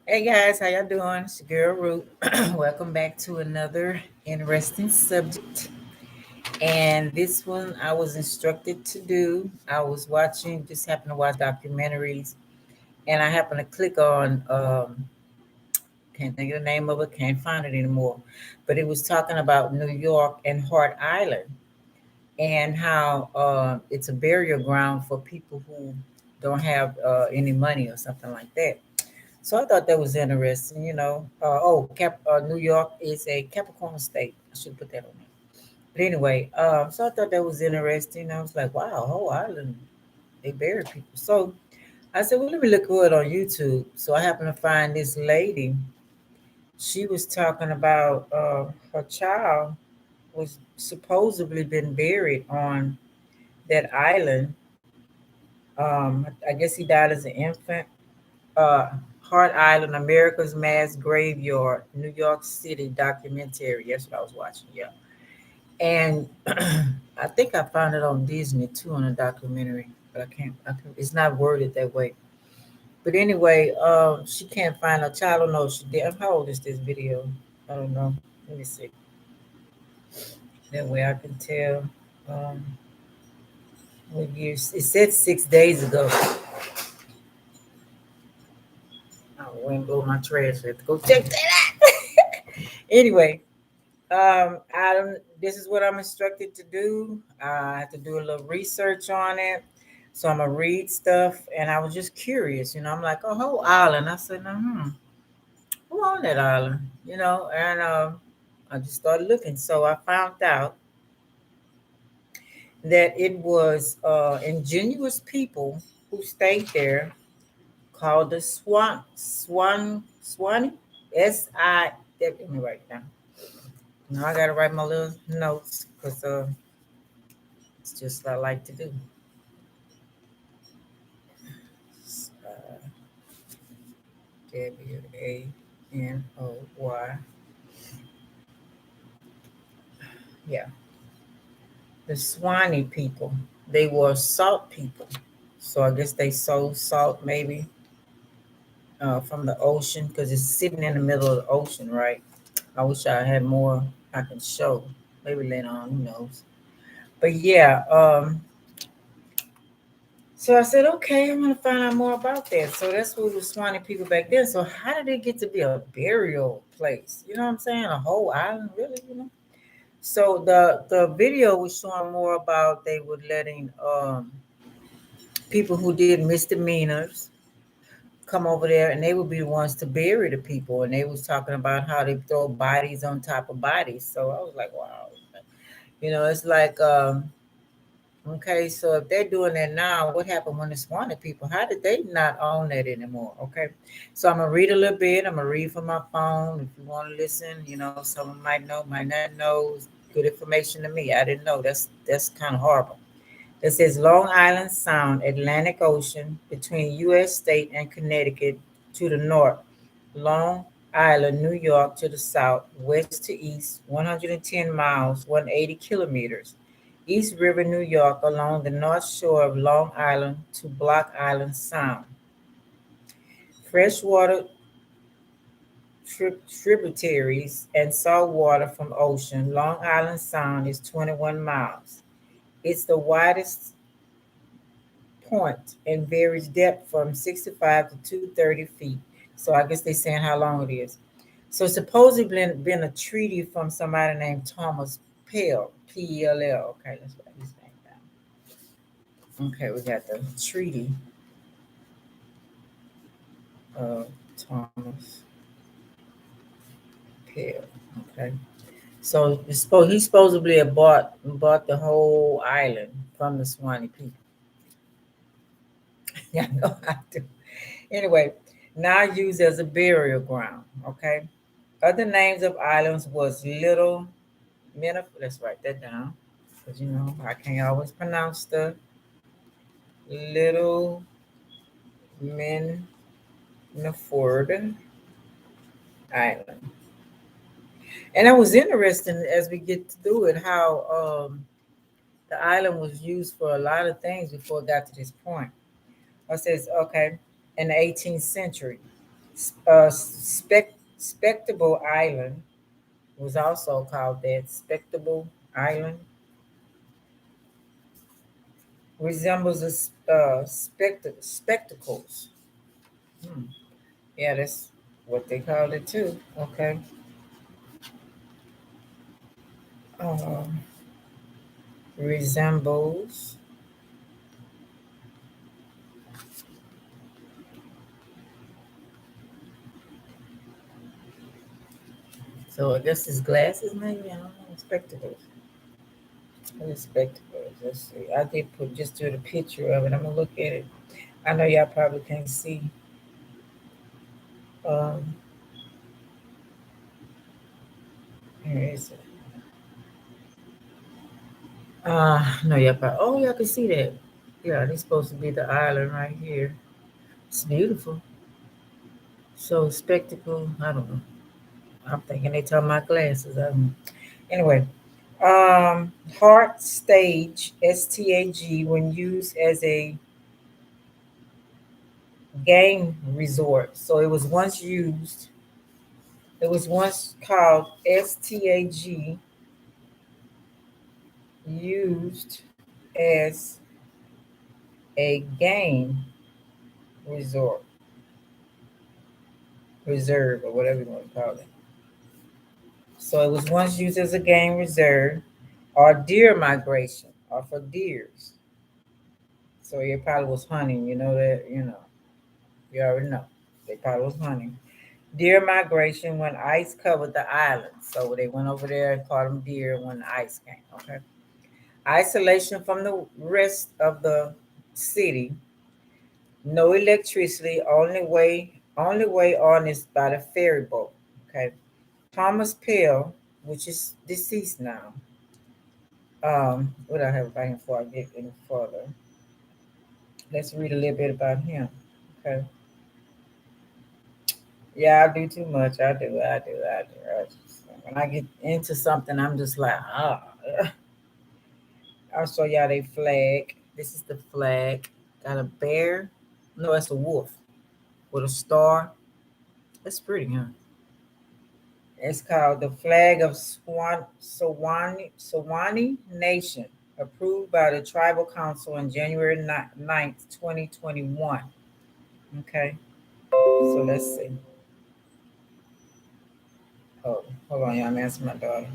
Hey guys, how y'all doing? It's your girl Root. Welcome back to another interesting subject. And this one I was instructed to do. I was watching, just happened to watch documentaries, and I happened to click on, can't think of the name of it, can't find it anymore. But it was talking about New York and Hart Island and how it's a burial ground for people who don't have any money or something like that. So I thought that was interesting, New York is a Capricorn state. I should put that on there. But anyway, so I thought that was interesting. I was like, wow, whole island, they bury people. So I said, well, let me look for it on YouTube. So I happened to find this lady. She was talking about her child was supposedly been buried on that island. I guess he died as an infant. uh, Hart Island, America's Mass Graveyard, New York City documentary. That's what I was watching. Yeah, and I think I found it on Disney too on a documentary, but I can't. It's not worded that way. But anyway, she can't find her child. I don't know if she did. How old is this video? I don't know. Let me see. That way I can tell. Um, what years? It said 6 days ago. I went and go my trash. I have to go check that out. Anyway, this is what I'm instructed to do. I have to do a little research on it. So I'm gonna read stuff, and I was just curious. I'm like a whole island. I said, who on that island? And I just started looking. So I found out that it was ingenious people who stayed there called the Swanee, S-I. Let me write it down. Now I gotta write my little notes because it's just what I like to do. Wanoy. Yeah, the Swanee people. They were salt people, so I guess they sold salt maybe from the ocean because it's sitting in the middle of the ocean, right? I wish I had more I can show. Maybe later on, who knows? But yeah, so I said, okay, I want to find out more about that. So that's who the Swanee people back then. So how did it get to be a burial place? You know what I'm saying? A whole island, really? So the video was showing more about they were letting people who did misdemeanors come over there, and they would be the ones to bury the people. And they was talking about how they throw bodies on top of bodies. So I was like, wow, it's like okay, so if they're doing that now, what happened when it's wanted people? How did they not own that anymore? Okay, so I'm gonna read a little bit. I'm gonna read from my phone. If you want to listen, someone might know, might not know. It's good information to me. I didn't know. That's kind of horrible. It says Long Island Sound, Atlantic Ocean, between U.S. state and Connecticut to the north. Long Island, New York to the south, west to east, 110 miles, 180 kilometers. East River, New York, along the north shore of Long Island to Block Island Sound. Freshwater tributaries and salt water from ocean. Long Island Sound is 21 miles. It's the widest point and varies depth from 65 to 230 feet. So I guess they're saying how long it is. So supposedly been a treaty from somebody named Thomas Pell, Pell. Okay, let's write his name down. Okay, we got the treaty of Thomas Pell. Okay, so he supposedly had bought the whole island from the Swanee people. Yeah, I know how to. Anyway, now used as a burial ground. Okay. Other names of islands was Little Minif. Let's write that down because I can't always pronounce the Little Miniford Island. And it was interesting as we get to do it how the island was used for a lot of things before it got to this point. It says, okay, in the 18th century. Spectable Island was also called that. Spectable Island resembles spectacles. Hmm. Yeah, that's what they called it too. Okay. Um, resembles. So I guess it's glasses, maybe. I don't know. Spectacles. What is spectacles? Let's see. I did put just do the picture of it. I'm gonna look at it. I know y'all probably can't see. Um, here is it. No, y'all probably. Oh, y'all can see that. Yeah, it's supposed to be the island right here. It's beautiful. So spectacle. I don't know. I'm thinking they talking about glasses. I don't know. Anyway, Hart stage STAG when used as a game resort. So it was once used. It was once called STAG, used as a game resort, reserve, or whatever you want to call it. So it was once used as a game reserve or deer migration or for deers. So it probably was hunting, you know that, you already know. They probably was hunting. Deer migration when ice covered the island. So they went over there and caught them deer when the ice came. Okay. Isolation from the rest of the city. No electricity. Only way on is by the ferry boat. Okay. Thomas Pell, which is deceased now. What I have about him before I get any further. Let's read a little bit about him. Okay. Yeah, I do too much. When I get into something, I'm just like, I'll show y'all they flag. This is the flag. Got a bear. No, it's a wolf with a star. That's pretty, huh? It's called the Flag of Siwanoy Nation, approved by the Tribal Council on January 9th, 2021. Okay, so let's see. Oh, hold on, y'all. I'm asking my daughter.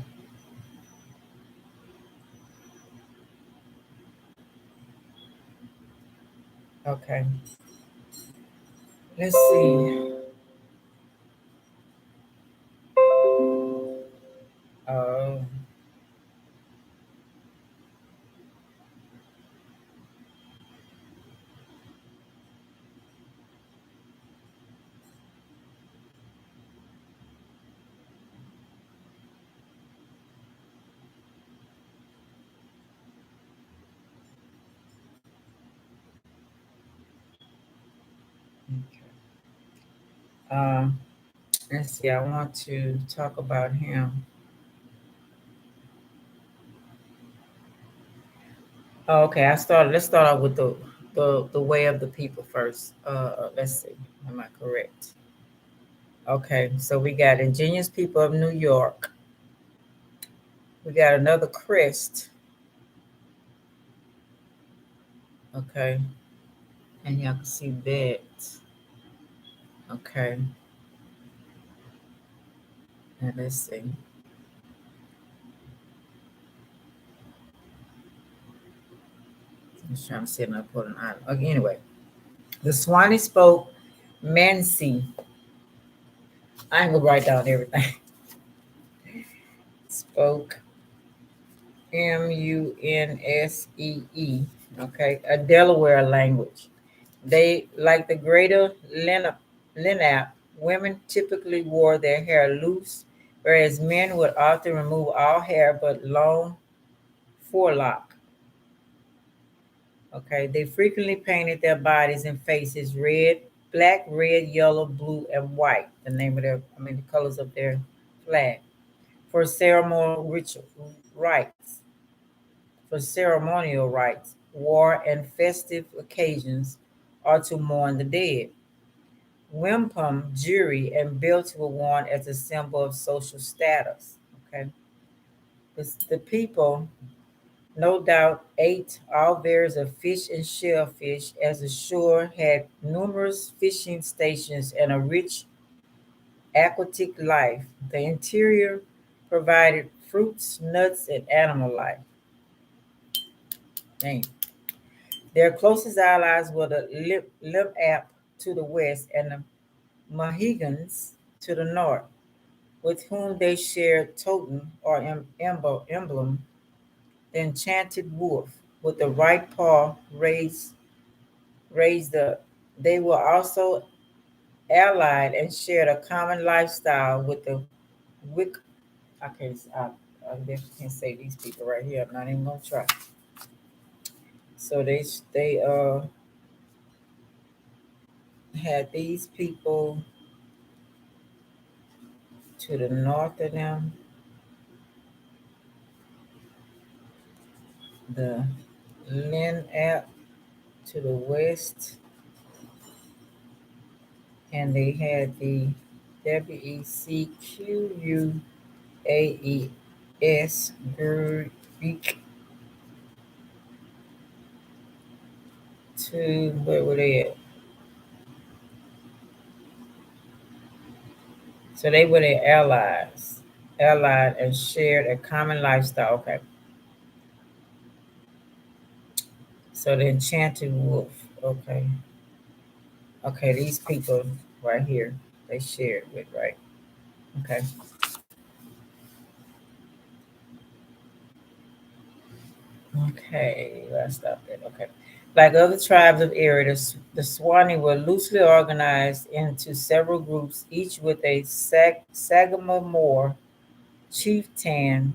Okay, let's see. Oh, okay. Um, let's see. I want to talk about him. Oh, okay, let's start off with the way of the people first. Let's see. Am I correct? Okay, so we got Ingenious People of New York. We got another crest. Okay, and y'all can see that. Okay, and let's see. I'm just trying to see if I put an island. Okay, anyway, the Swanee spoke Mansi. I ain't gonna write down everything. Spoke Munsee. Okay, a Delaware language. They, like the greater Lenape, women typically wore their hair loose, whereas men would often remove all hair but long forelock. Okay, they frequently painted their bodies and faces red, black, red, yellow, blue, and white. The name of the colors of their flag for ceremonial ritual rites, war and festive occasions, or to mourn the dead. wampum jewelry and belts were worn as a symbol of social status. Okay, the people no doubt ate all various of fish and shellfish, as the shore had numerous fishing stations and a rich aquatic life. The interior provided fruits, nuts, and animal life. Dang. Their closest allies were the Limap to the west and the Mohegans to the north, with whom they shared totem or emblem, the enchanted wolf, with the right paw raised up. They were also allied and shared a common lifestyle with the Wick. Okay, I definitely can't say these people right here. I'm not even gonna try. So they had these people to the north of them, the Lin app to the west, and they had the WECQUAES Greek to where were they at? So they were their allied and shared a common lifestyle. Okay, so the enchanted wolf. Okay, okay, these people right here they shared with right. Okay, okay, let's stop that. Okay, like other tribes of area, the Swanee were loosely organized into several groups, each with a Sagamore chieftain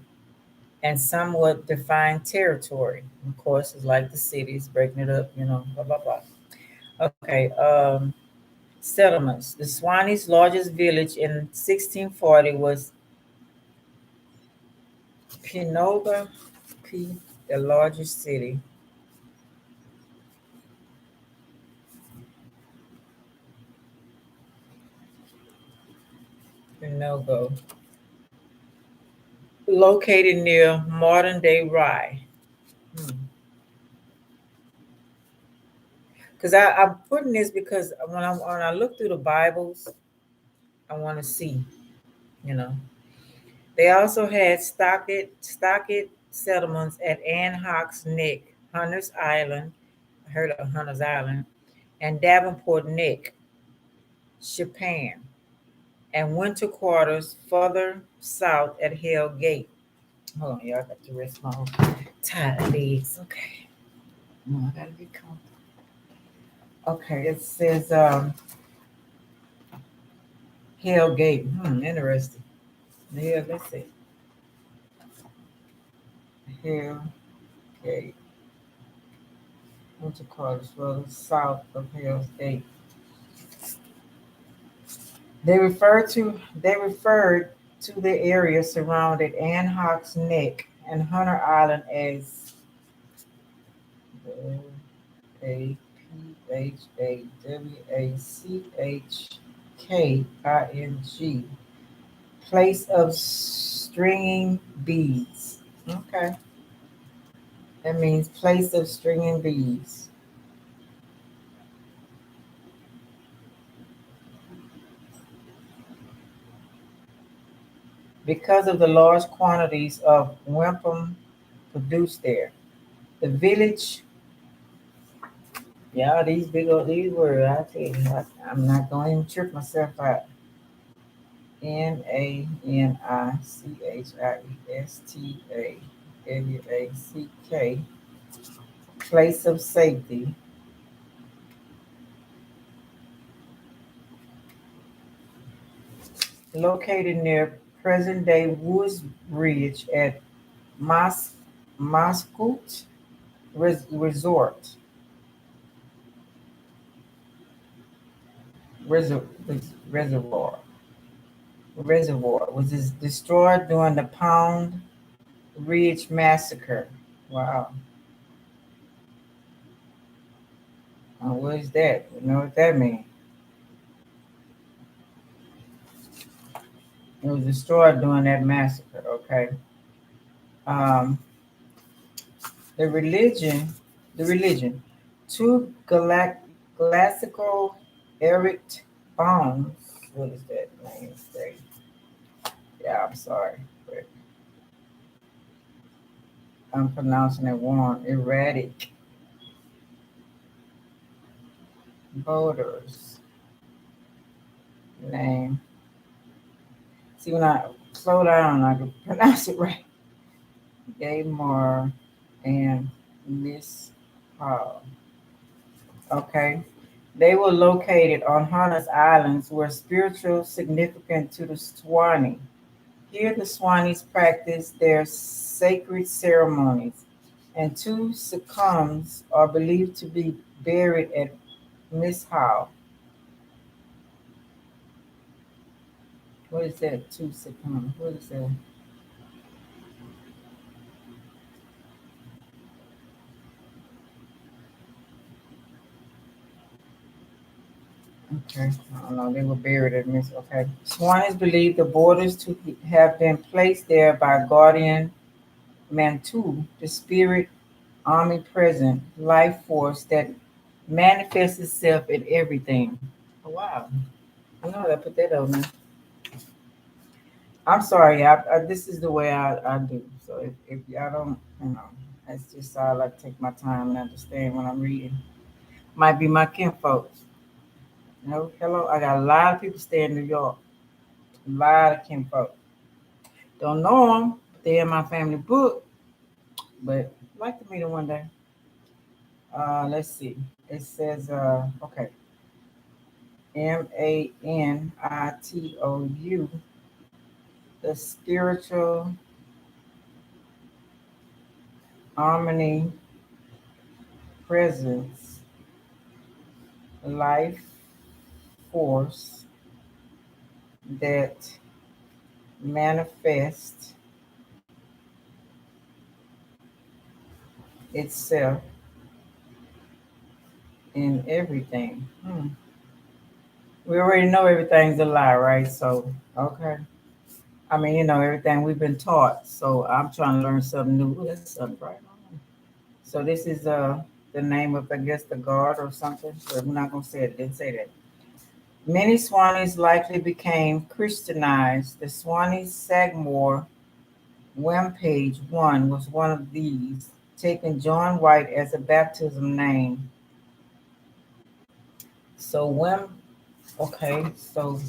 and somewhat defined territory. Of course, it's like the cities, breaking it up, blah blah blah. Okay, settlements. The Swanee's largest village in 1640 was Pinoga, the largest city. Pinogo, located near modern-day Rye. Because I'm putting this because when I look through the Bibles, I want to see, you know. They also had stockade settlements at Anhock's Neck, Hunter's Island. I heard of Hunter's Island, and Davenport Neck, Japan, and winter quarters further south at Hell Gate. Hold on, y'all. I got to rest my tired legs. Okay. No, I gotta be comfortable. Okay, it says Hell Gate. Interesting. Yeah, let's see. Hell Gate. Winter quarters further south of Hell's Gate. They referred to the area surrounded Anhock's Neck and Hunter Island as Paphachking, place of stringing beads. Okay, that means place of stringing beads. Because of the large quantities of wampum produced there. The village, yeah, these big old these words, I tell you, I'm not going to trip myself out. Nanichista, place of safety, located near present day Woods Ridge at Mas Mascoot Resort Reser- Reservoir. Reservoir was destroyed during the Pound Ridge Massacre. Wow. What is that? You know what that means? It was destroyed during that massacre. Okay. Um, the religion, the religion, two classical erect bones. What is that name? Say? Yeah, I'm sorry, but I'm pronouncing it wrong. Erratic voters name. See, when I slow down, I can pronounce it right. Gaymar and Miss Hall. Okay. They were located on Harness Islands, were spiritual significant to the Swanee. Here, the Swanees practiced their sacred ceremonies, and two succumbs are believed to be buried at Miss Hall. What is that? Two succumbs. What is that? Okay, I don't know. They were buried at Miss. Okay. Swanees believe the borders to have been placed there by guardian Mantu, the spirit omnipresent life force that manifests itself in everything. Oh, wow. I know I put that on there. I'm sorry. This is the way I do. So if y'all don't, that's just how I like to take my time and understand when I'm reading. Might be my kinfolks. No, hello. I got a lot of people stay in New York. A lot of kinfolk. Don't know them. They're in my family book, but I'd like to meet them one day. Let's see. It says, okay, Manitou, the spiritual harmony, presence, life force that manifests itself in everything. We already know everything's a lie, right? So, okay. I mean, everything we've been taught. So I'm trying to learn something new. Ooh, that's something right on. So this is the name of, I guess, the god or something. But we're not gonna say it. Didn't say that. Many Swanees likely became Christianized. The Swanee Sagmore Wempage one was one of these, taking John White as a baptism name. So okay, so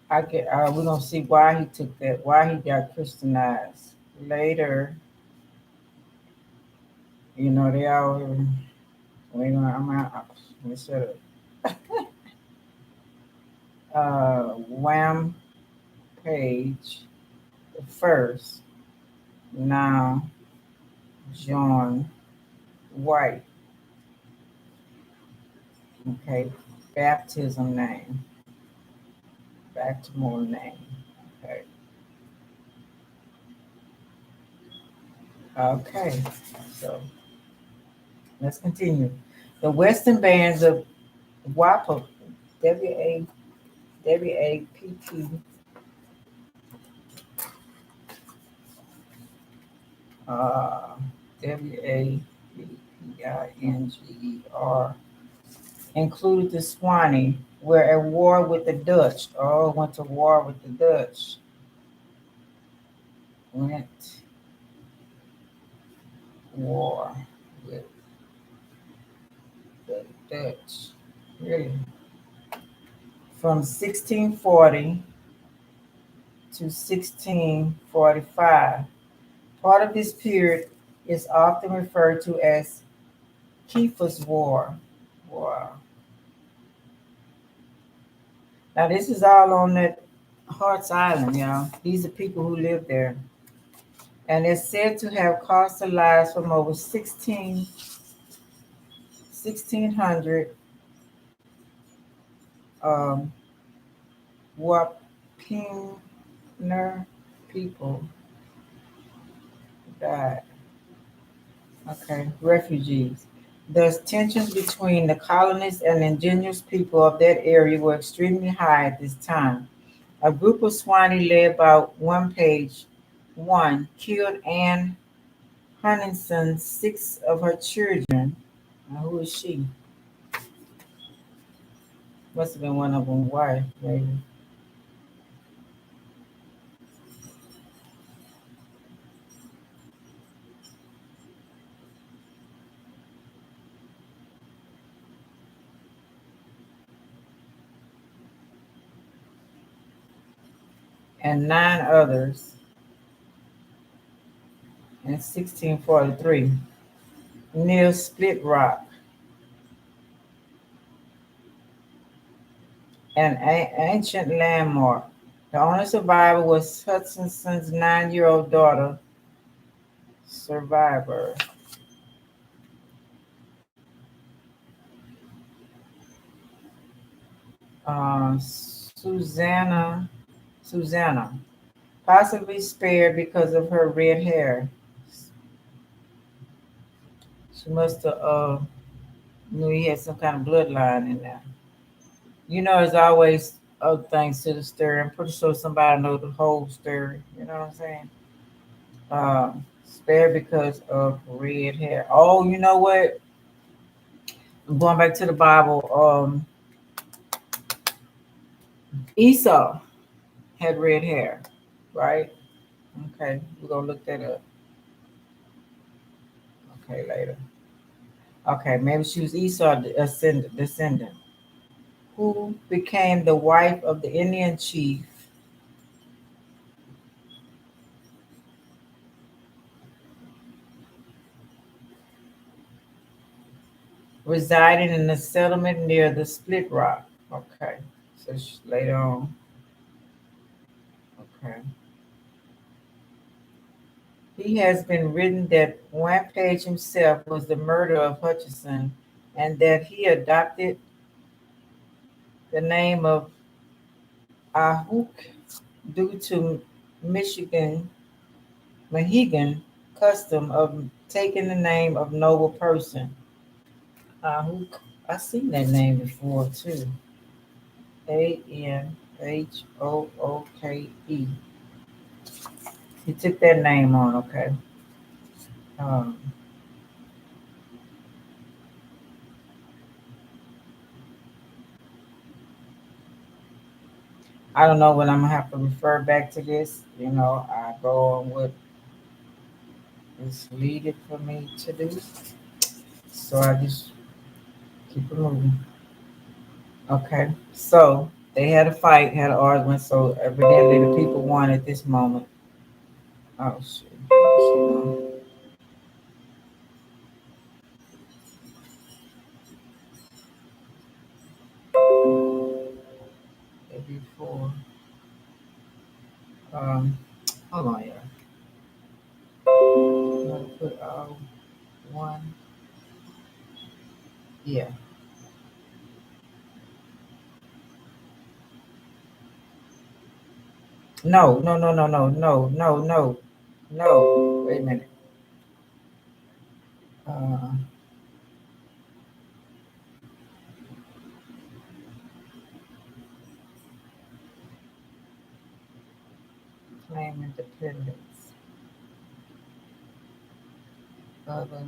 I get we're gonna see why he took that, why he got Christianized. Later, they all wait on I'm out. Let me shut up. Wham page the first. Now John White. Okay. Baptism name. Baptismal name. Okay. Okay. So let's continue. The Western bands of WAPA, WAPP, uh, WAPPINGER, included the Swanee, were at war with the Dutch. Oh, went to war with the Dutch. Went war with the Dutch. Really? From 1640 to 1645. Part of this period is often referred to as Kiefer's War. Wow. Now this is all on that Hart's Island, y'all. These are people who live there. And it's said to have cost the lives from over 1,600 um, Wapinger people died. Okay, refugees. Thus, tensions between the colonists and indigenous people of that area were extremely high at this time. A group of Swanee led by one page one killed Anne Huntington, six of her children. Now, who is she? Must have been one of them wife, maybe. And nine others in 1643 near Split Rock, an ancient landmark. The only survivor was Hudson's 9-year-old daughter, survivor. Susanna, Susanna, possibly spared because of her red hair. She must have knew he had some kind of bloodline in there. You know, there's always other things to the story. I'm pretty sure somebody knows the whole story. You know what I'm saying? Spared because of red hair. Oh, you know what? I'm going back to the Bible. Esau had red hair, right? Okay, we're gonna look that up. Okay, later. Okay, maybe she was Esau descendant who became the wife of the Indian chief residing in a settlement near the Split Rock. Okay, so later on. Okay. He has been written that Rampage himself was the murderer of Hutchinson and that he adopted the name of Ahook due to Michigan Mohegan custom of taking the name of noble person. Ahook. I seen that name before too. Anhooke. He took that name on, okay. Um, I don't know when I'm gonna have to refer back to this. You know, I go on what is needed for me to do. So I just keep it moving. Okay. So they had a fight, had an argument. So evidently the people won at this moment. Oh shit. Before. Um, hold on, yeah. I'm gonna put one. Yeah. No, no, no, no, no, no, no, no, no. Wait a minute. Uh, claim independence. Other.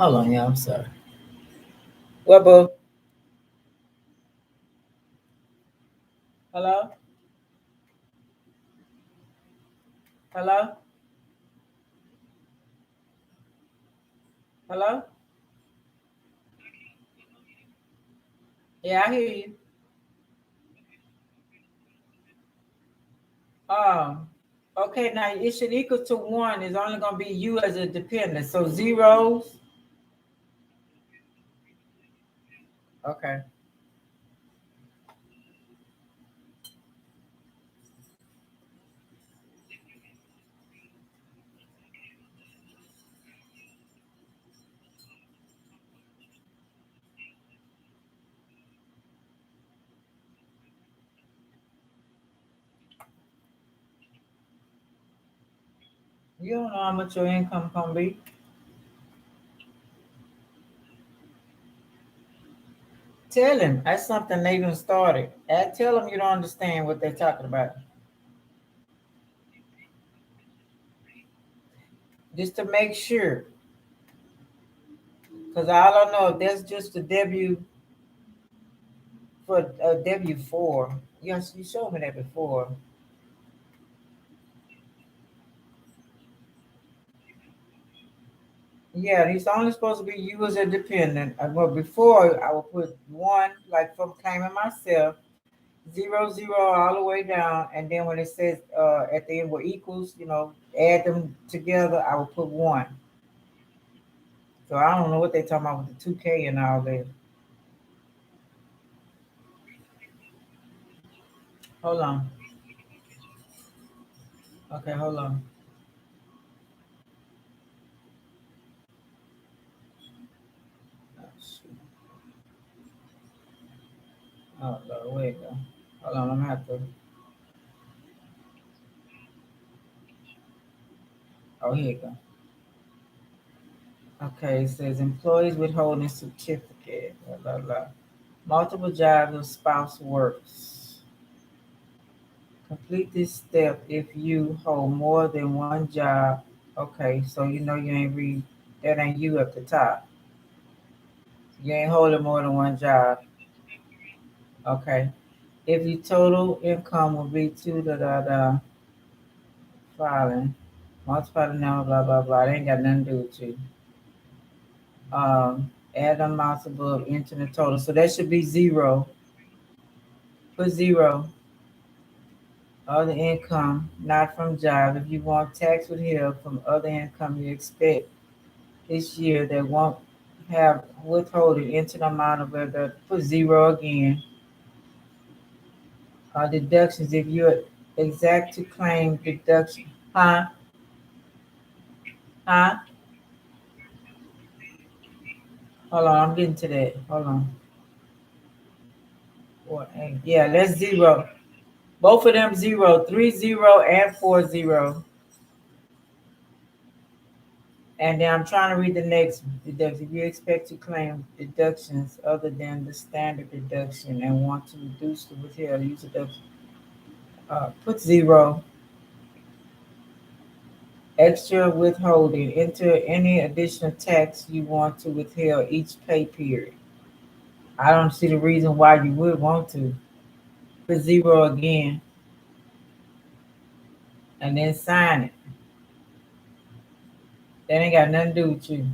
Hold on, yeah. I'm sorry. What, boo? Hello? Hello? Hello? Yeah, I hear you. Um, okay, now it should equal to one. It's only gonna be you as a dependent. So zeros. Okay. You don't know how much your income gonna be. Tell him that's something they even started. And tell them you don't understand what they're talking about. Just to make sure. Because I don't know if that's just a W for a W-4. Yes, you showed me that before. Yeah, he's only supposed to be you as a dependent. Well, before I would put one, like from claiming myself, zero, zero all the way down. And then when it says at the end were equals, add them together, I will put one. So I don't know what they're talking about with the 2K and all that. Hold on. Okay, hold on. Oh, shoot. Oh, Lord, where it go? Hold on, I'm gonna have to. Oh, here it go. Okay, it says employees withholding certificate. Blah, blah, blah. Multiple jobs of spouse works. Complete this step if you hold more than one job. Okay, so you ain't read that ain't you at the top. You ain't holding more than one job. Okay. If your total income will be two da da da filing, multiply the number, blah blah blah. They ain't got nothing to do with you. Add amounts above, enter the total. So that should be zero. Put zero. Other income, not from job. If you want tax withheld from other income you expect this year that won't have withholding, enter the amount of the put zero again. Deductions if you're exact to claim deduction. Huh? Huh? Hold on, I'm getting to that. Hold on. Four, eight. Yeah, that's zero. Both of them zero. 30 and 40. And then I'm trying to read the next deduction. If you expect to claim deductions other than the standard deduction and want to reduce the withheld, use deduction. Put zero. Extra withholding. Enter any additional tax you want to withheld each pay period. I don't see the reason why you would want to. Put zero again and then sign it. That ain't got nothing to do with you.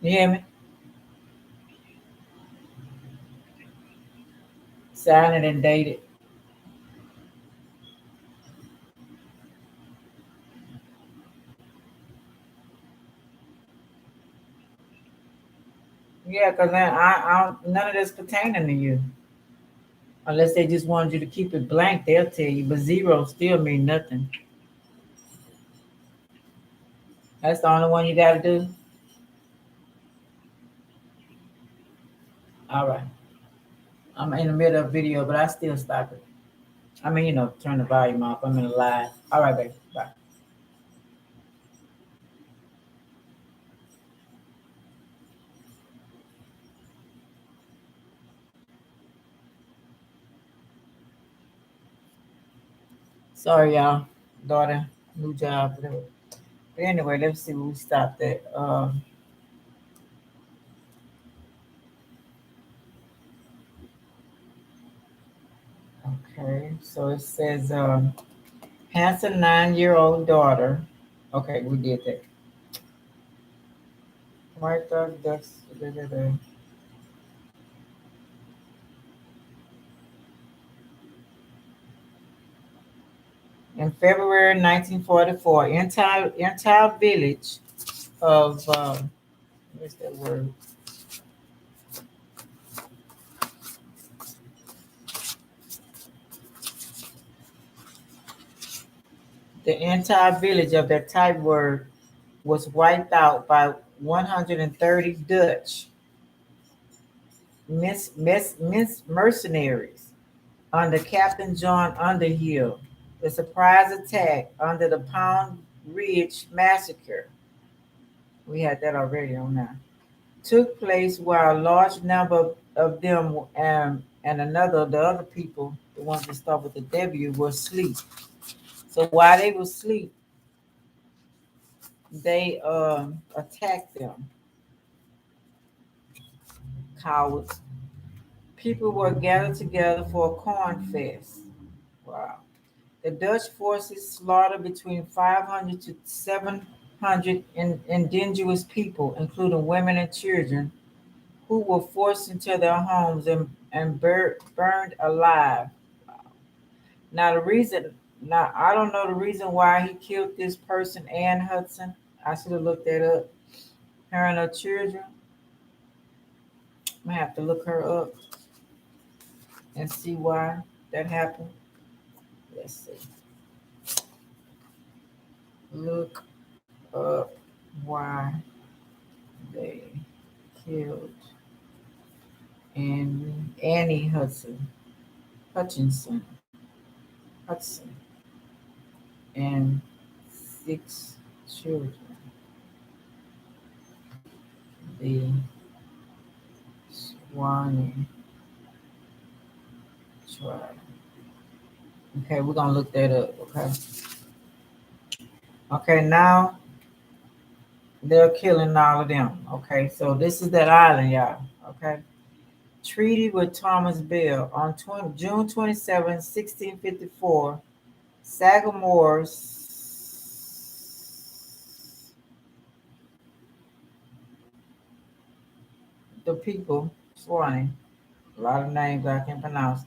You hear me? Sign it and date it. Yeah, because none of this pertaining to you. Unless they just wanted you to keep it blank, they'll tell you. But zero still mean nothing. That's the only one you got to do. All right. I'm in the middle of a video, but I still stop it. I mean, turn the volume off. I'm in a live. All right, baby. Bye. Sorry, y'all. Daughter, new job. But anyway, let's see where we stopped at. Okay, so it says handsome 9-year-old daughter. Okay, we did that. White dog ducks. Da, da, da. In February 1944, entire village of where's that word? The entire village of that type word was wiped out by 130 Dutch mercenaries under Captain John Underhill. The surprise attack under the Pound Ridge Massacre, we had that already on that, took place while a large number of them and the other people, the ones that start with the W, were asleep. So while they were asleep, they attacked them. Cowards. People were gathered together for a corn fest. Wow. The Dutch forces slaughtered between 500 to 700 indigenous people, including women and children, who were forced into their homes and burned alive. Now the reason, now I don't know the reason why he killed this person, Ann Hudson. I should have looked that up. Her and her children. I have to look her up and see why that happened. Let's see. Look up why they killed Annie Hutchinson, Hudson, and six children. The Siwanoy tribe. Okay, we're gonna look that up. Okay. Okay, now they're killing all of them. Okay, so this is that island, y'all. Okay. Treaty with Thomas Bell on June 27, 1654. Sagamore's the people, Swanee, a lot of names I can pronounce,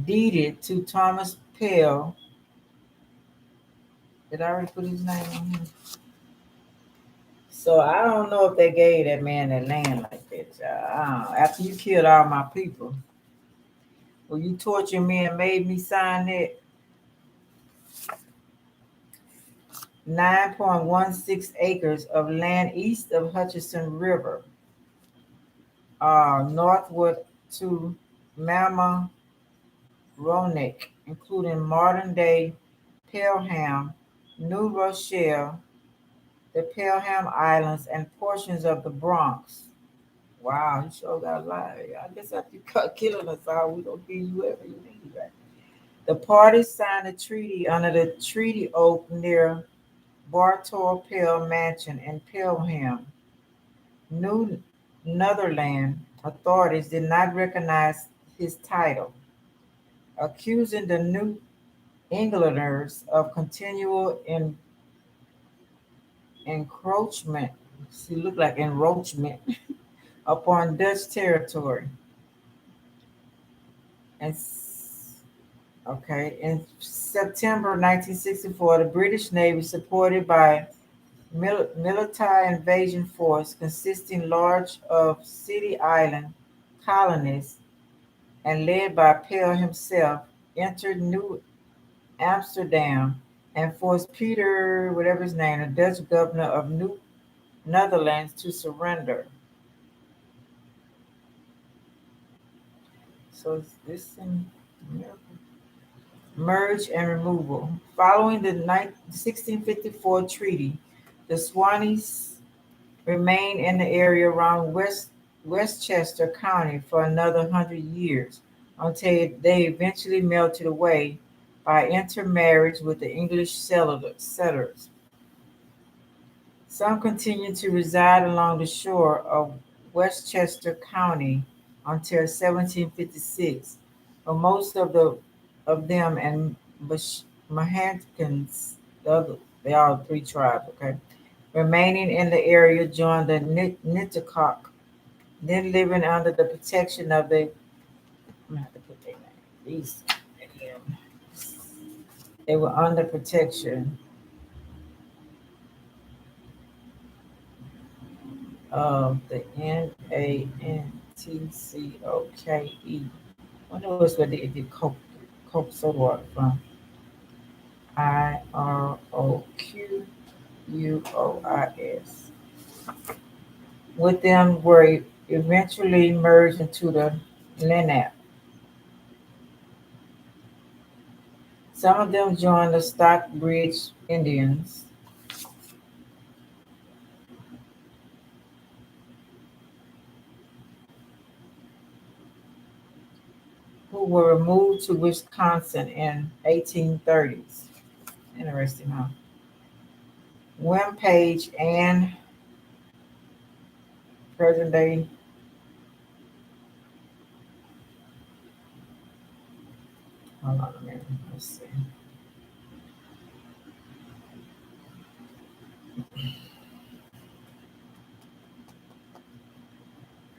deeded to Thomas Pell. Did I already put his name on here? So I don't know if they gave that man that land like that. After you killed all my people, well, you tortured me and made me sign that 9.16 acres of land east of Hutchinson River, northward to Mama Roanoke, including modern day Pelham, New Rochelle, the Pelham Islands, and portions of the Bronx. Wow, you sure got a lot. I guess after you cut killing us all, we gonna give you whatever you need, right? The parties signed a treaty under the Treaty Oak near Bartor Pell Mansion in Pelham. New Netherland authorities did not recognize his title, accusing the New Englanders of continual encroachment. See, look like enroachment upon Dutch territory. And okay, in September 1964, the British Navy, supported by military invasion force consisting large of City Island colonists and led by Pell himself, entered New Amsterdam and forced Peter, whatever his name, the Dutch governor of New Netherlands, to surrender. So this in merge and removal. Following the 1654 treaty, the Swanees remained in the area around Westchester County for another 100 years until they eventually melted away by intermarriage with the English settlers. Some continued to reside along the shore of Westchester County until 1756, but most of them and Mahantins, they are three tribes, okay, remaining in the area joined the Nitacock, then living under the protection of the, I'm gonna have to put their name, these, They were under protection of the NANTCOKE. I wonder what's where they get Coke soda water from. IROQUOIS. With them were eventually merged into the LENAP. Some of them joined the Stockbridge Indians, who were removed to Wisconsin in 1830s. Interesting, huh? Page and present day. Hold on a minute. Let's see.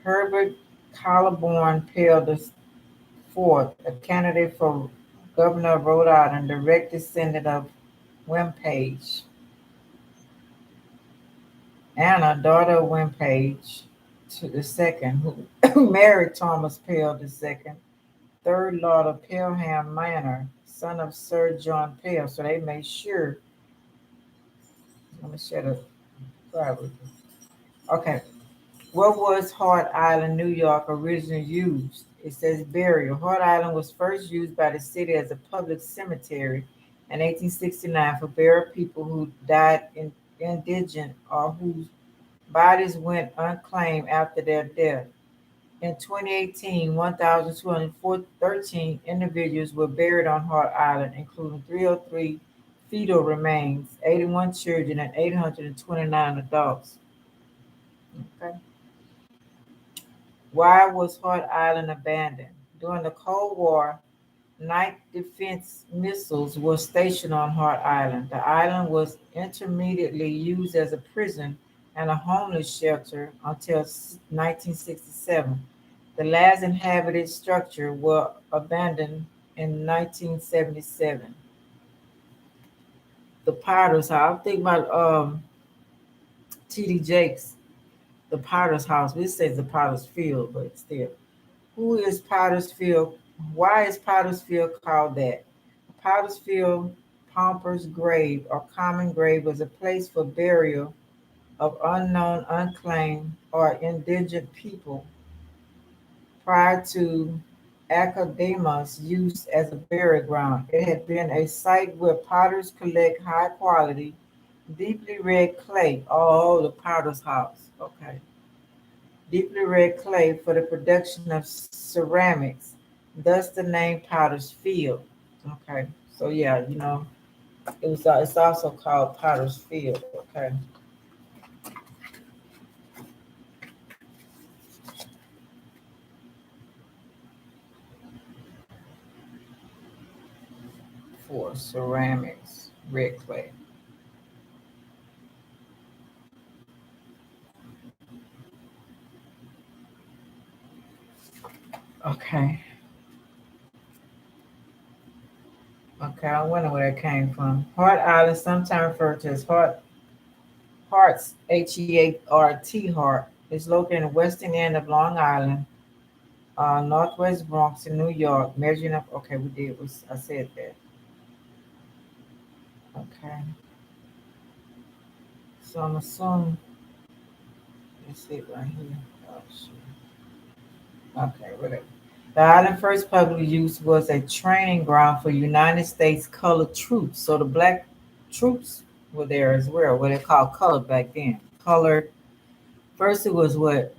Herbert Colliborn Pell IV, a candidate for governor of Rhode Island, direct descendant of Page. Anna, daughter of Page to the second, who married Thomas Pell II, third Lord of Pelham Manor, son of Sir John Pell. So they made sure. Let me shut up. Okay. What was Hart Island, New York, originally used? It says burial. Hart Island was first used by the city as a public cemetery in 1869 for burial people who died indigent or whose bodies went unclaimed after their death. In 2018, 1,213 individuals were buried on Hart Island, including 303 fetal remains, 81 children, and 829 adults. Okay. Why was Hart Island abandoned? During the Cold War, night defense missiles were stationed on Hart Island. The island was intermittently used as a prison and a homeless shelter until 1967. The last inhabited structure was abandoned in 1977. The Potter's House. I'm thinking about T.D. Jakes, the Potter's House. We say the Potter's Field, but still. Who is Potter's Field? Why is Potter's Field called that? Potter's Field, Pauper's Grave, or Common Grave was a place for burial of unknown, unclaimed, or indigent people prior to Academa's use as a burial ground. It had been a site where potters collect high quality, deeply red clay. Oh, the potter's house. Okay. Deeply red clay for the production of ceramics, thus the name Potter's Field. Okay, so yeah, it's also called Potter's Field. Okay, for ceramics, red clay. Okay, okay, I wonder where that came from. Hart Island, sometimes referred to as Hart's Heart, Hart, is located in the western end of Long Island, northwest Bronx in New York, measuring up. Okay, we did. I said that. Okay, so I'm assuming. Let's see right here. Oh, shit. Okay, whatever. The island first public use was a training ground for United States colored troops. So the black troops were there as well, what they called colored back then. Colored. First it was what?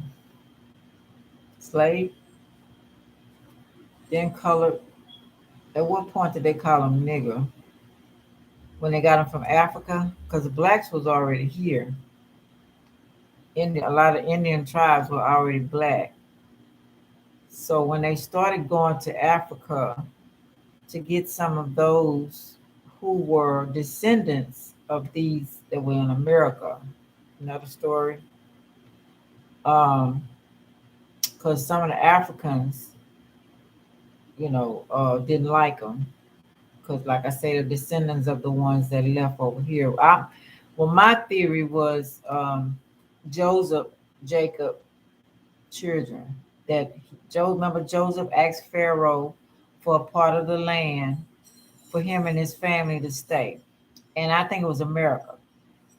Slave, then colored. At what point did they call them nigger? When they got them from Africa? Because the blacks was already here. A lot of Indian tribes were already black. So when they started going to Africa to get some of those who were descendants of these that were in America. Another story. Because some of the Africans, didn't like them because, like I say, the descendants of the ones that left over here. Well, my theory was Joseph, Jacob, children. That Joe, remember Joseph asked Pharaoh for a part of the land for him and his family to stay, and I think it was America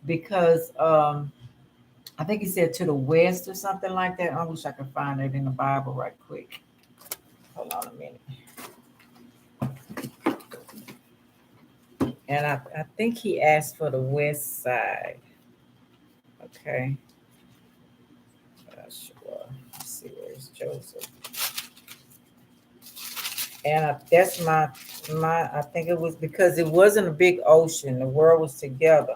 because I think he said to the west or something like that. I wish I could find it in the Bible right quick. Hold on a minute. And I think he asked for the west side. Okay. Sure. Let's see, where's Joseph? And that's my. I think it was because it wasn't a big ocean. The world was together.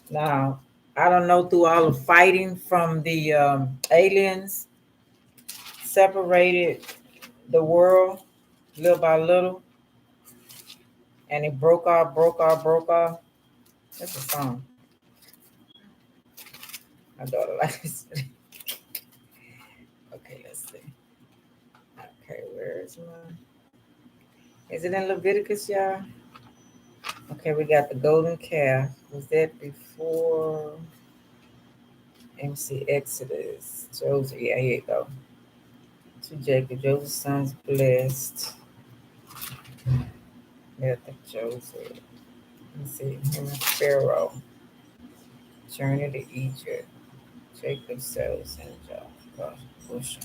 Now I don't know through all the fighting from the aliens separated the world little by little, and it broke off, broke off, broke off. That's a song. My daughter likes it. Okay, let's see. Okay, where is my? Is it in Leviticus, y'all? Okay, we got the golden calf. Was that before? MC Exodus. Joseph, yeah, here you go. To Jacob, Joseph's sons blessed. Yeah, I think Joseph. Let's see, him and Pharaoh. Journey to Egypt. Jacob sells and Joshua. Bushel.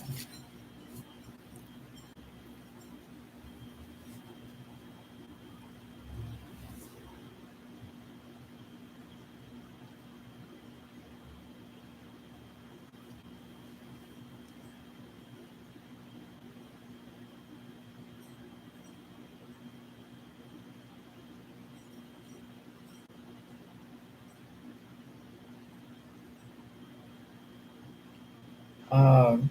Um,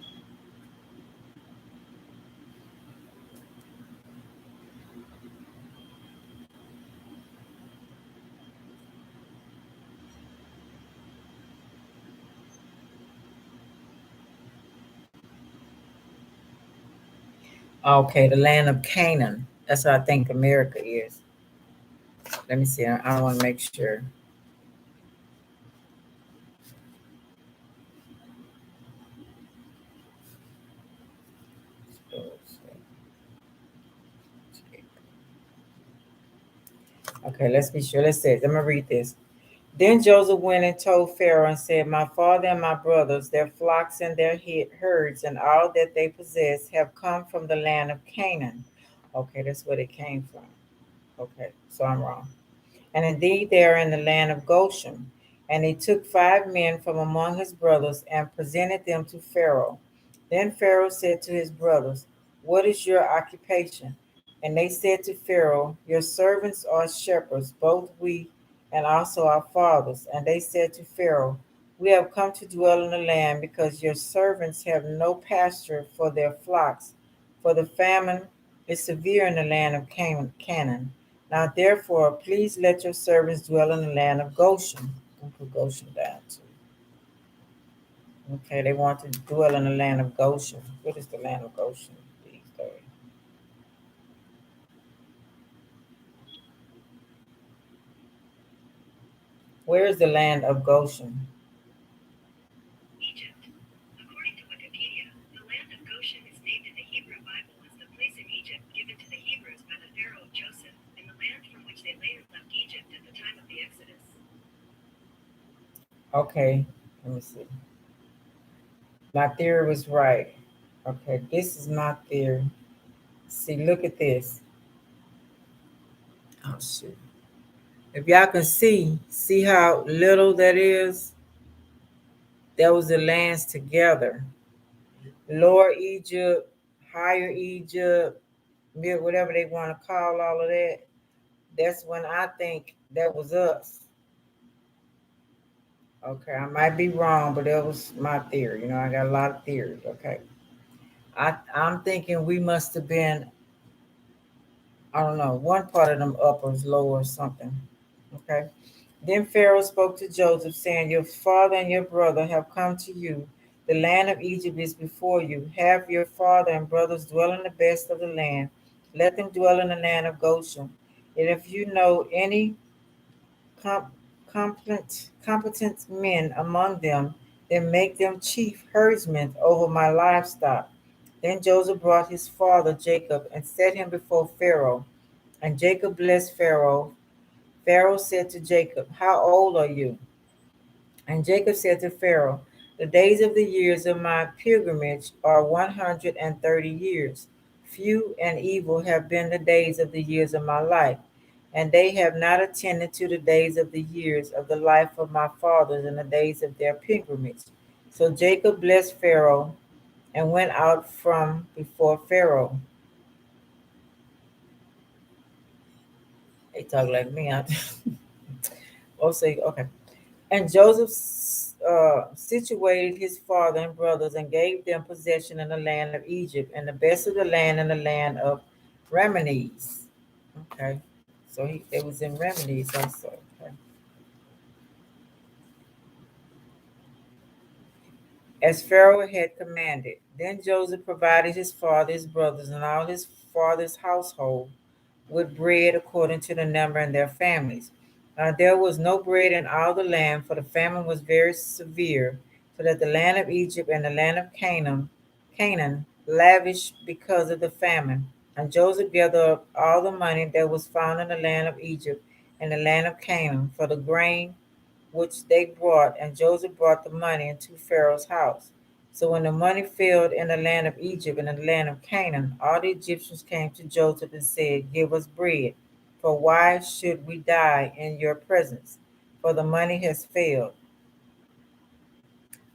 okay, the land of Canaan. That's what I think America is. Let me see. I want to make sure. Okay, let's be sure. Let's say, I'm gonna read this. Then Joseph went and told Pharaoh and said, my father and my brothers, their flocks and their herds, and all that they possess have come from the land of Canaan. Okay, that's where they came from. Okay, so I'm wrong. And indeed they are in the land of Goshen. And he took 5 men from among his brothers and presented them to Pharaoh. Then Pharaoh said to his brothers, what is your occupation? And they said to Pharaoh, your servants are shepherds, both we and also our fathers. And they said to Pharaoh, we have come to dwell in the land because your servants have no pasture for their flocks, for the famine is severe in the land of Canaan. Now therefore, please let your servants dwell in the land of Goshen. I'll put Goshen down too. Okay, they want to dwell in the land of Goshen. What is the land of Goshen these days? Where is the land of Goshen? Egypt. According to Wikipedia, the land of Goshen is named in the Hebrew Bible as the place in Egypt given to the Hebrews by the Pharaoh of Joseph, and the land from which they later left Egypt at the time of the Exodus. Okay, let me see. My theory was right. Okay, this is my theory. See, look at this. Oh shoot. If y'all can see how little that is? That was the lands together. Lower Egypt, Higher Egypt, whatever they want to call all of that. That's when I think that was us. Okay, I might be wrong, but that was my theory. You know, I got a lot of theories. Okay, I'm thinking we must have been, I don't know, one part of them uppers, lower or something. Okay. Then Pharaoh spoke to Joseph, saying, your father and your brother have come to you. The land of Egypt is before you. Have your father and brothers dwell in the best of the land. Let them dwell in the land of Goshen. And if you know any com- competent men among them, then make them chief herdsmen over my livestock. Then Joseph brought his father Jacob and set him before Pharaoh. And Jacob blessed Pharaoh. Pharaoh said to Jacob, "How old are you?" And Jacob said to Pharaoh, "The days of the years of my pilgrimage are 130 years. Few and evil have been the days of the years of my life, and they have not attended to the days of the years of the life of my fathers in the days of their pilgrimage." So Jacob blessed Pharaoh and went out from before Pharaoh. They talk like me. I'll say, okay. And Joseph situated his father and brothers and gave them possession in the land of Egypt and the best of the land in the land of Ramesses. Okay. So it was in Ramesses also. Okay. As Pharaoh had commanded. Then Joseph provided his father, his brothers, and all his father's household with bread according to the number in their families. There was no bread in all the land, for the famine was very severe, so that the land of Egypt and the land of Canaan lavished because of the famine. And Joseph gathered up all the money that was found in the land of Egypt and the land of Canaan for the grain which they brought, and Joseph brought the money into Pharaoh's house. So when the money failed in the land of Egypt and in the land of Canaan, all the Egyptians came to Joseph and said, "Give us bread, for why should we die in your presence? For the money has failed."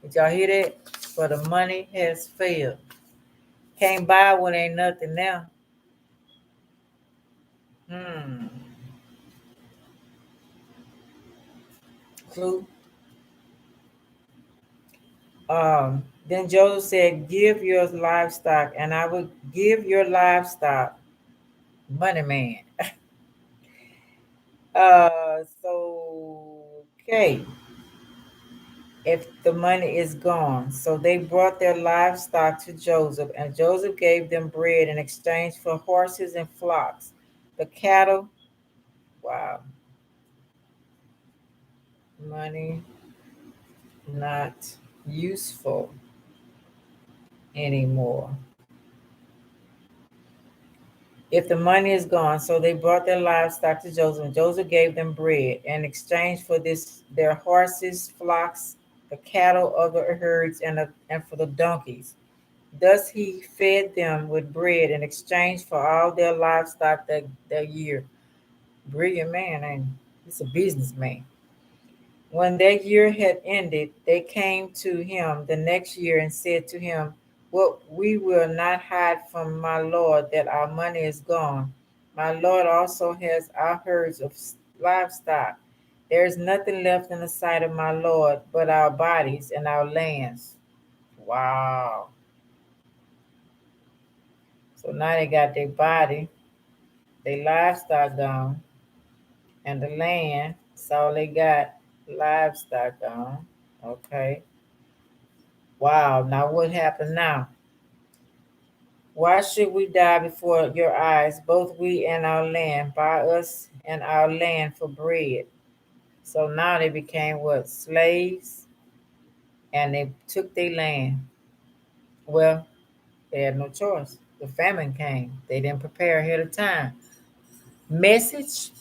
Did y'all hear that? For the money has failed. Can't buy when ain't nothing now. Hmm. Clue. Then Joseph said, "Give your livestock, and I will give your livestock, money man." Okay, if the money is gone. So they brought their livestock to Joseph, and Joseph gave them bread in exchange for horses and flocks. The cattle, wow, money not useful anymore. If the money is gone, so they brought their livestock to Joseph, and Joseph gave them bread in exchange for this their horses, flocks, the cattle of the herds, and for the donkeys. Thus he fed them with bread in exchange for all their livestock that year. Brilliant man, and he's a businessman. When that year had ended, they came to him the next year and said to him, "What we will not hide from my Lord that our money is gone. My Lord also has our herds of livestock. There is nothing left in the sight of my Lord but our bodies and our lands." Wow. So now they got their body, their livestock gone, and the land. That's all they got. Livestock gone. Okay. Wow. Now what happened now? Why should we die before your eyes, both we and our land? Buy us and our land for bread. So now they became what? Slaves, and they took their land. Well, they had no choice. The famine came. They didn't prepare ahead of time. Message: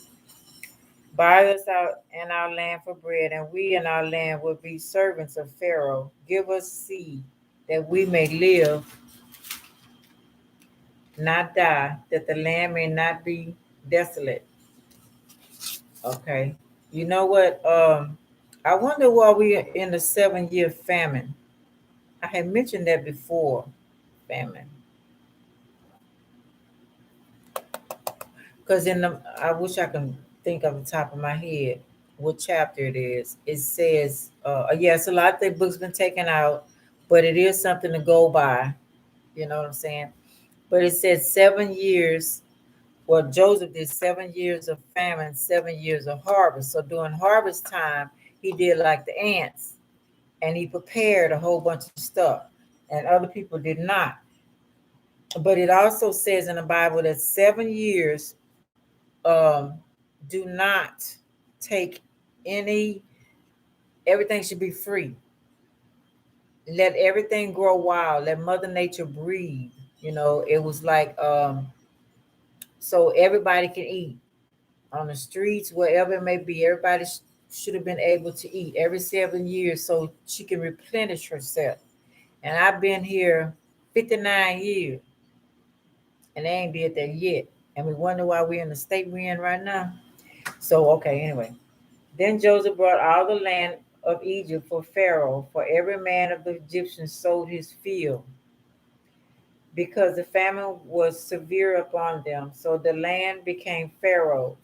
buy us out and our land for bread, and we and our land will be servants of Pharaoh. Give us seed that we may live, not die, that the land may not be desolate. Okay. You know what? I wonder why we are in the 7 year famine. I had mentioned that before. Famine. Because I wish I can think of the top of my head what chapter it is. It says, yes, a lot of the books been taken out, but it is something to go by. You know what I'm saying? But it says 7 years. Well, Joseph did 7 years of famine, 7 years of harvest. So during harvest time, he did like the ants, and he prepared a whole bunch of stuff, and other people did not. But it also says in the Bible that 7 years um, do not take any, everything should be free. Let everything grow wild. Let Mother Nature breathe. It was like, so everybody can eat on the streets, wherever it may be. Everybody should have been able to eat every 7 years so she can replenish herself. And I've been here 59 years and they ain't did that yet. And we wonder why we're in the state we're in right now. So, okay, anyway. Then Joseph brought all the land of Egypt for Pharaoh, for every man of the Egyptians sold his field, because the famine was severe upon them. So the land became Pharaoh's.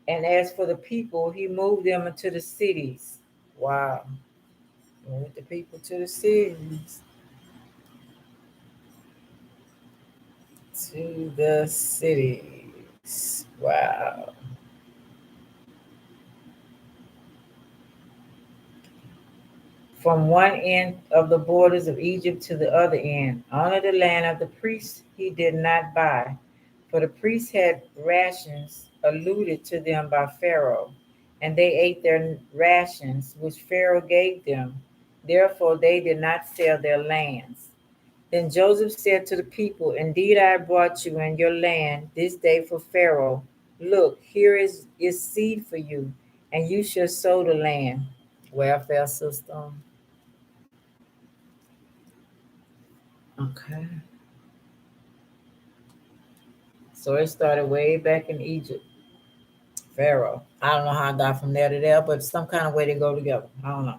And as for the people, he moved them into the cities. Wow. Moved the people to the cities. To the cities. Wow. From one end of the borders of Egypt to the other end. Only the land of the priests he did not buy, for the priests had rations allotted to them by Pharaoh, and they ate their rations which Pharaoh gave them. Therefore they did not sell their lands. Then Joseph said to the people, indeed I have brought you and your land this day for Pharaoh. Look, here is seed for you, and you shall sow the land. Welfare system. Okay. So it started way back in Egypt. Pharaoh. I don't know how I got from there to there, but some kind of way they go together. I don't know.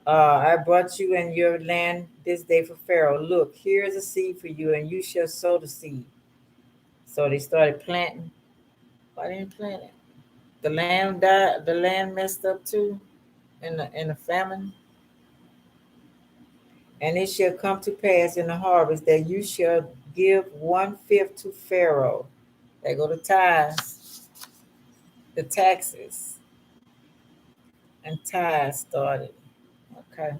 I brought you and your land this day for Pharaoh. Look, here is a seed for you, and you shall sow the seed. So they started planting. Why didn't they plant it? The land died. The land messed up too in the famine. And it shall come to pass in the harvest that you shall give 1/5 to Pharaoh. They go to tithes, the taxes, and tithes started. Okay.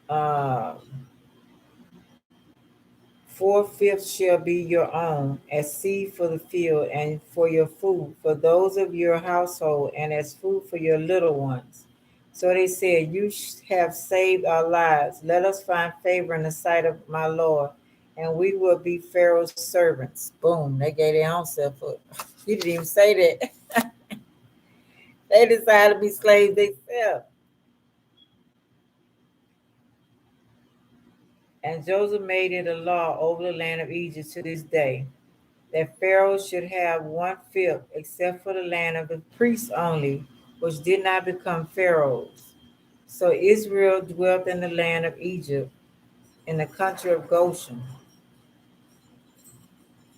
Um, 4/5 shall be your own, as seed for the field and for your food, for those of your household, and as food for your little ones. So they said, you have saved our lives. Let us find favor in the sight of my Lord, and we will be Pharaoh's servants. Boom, they gave their own self up. He didn't even say that. They decided to be slaves themselves. And Joseph made it a law over the land of Egypt to this day, that Pharaoh should have 1/5, except for the land of the priests only, which did not become Pharaoh's. So Israel dwelt in the land of Egypt, in the country of Goshen,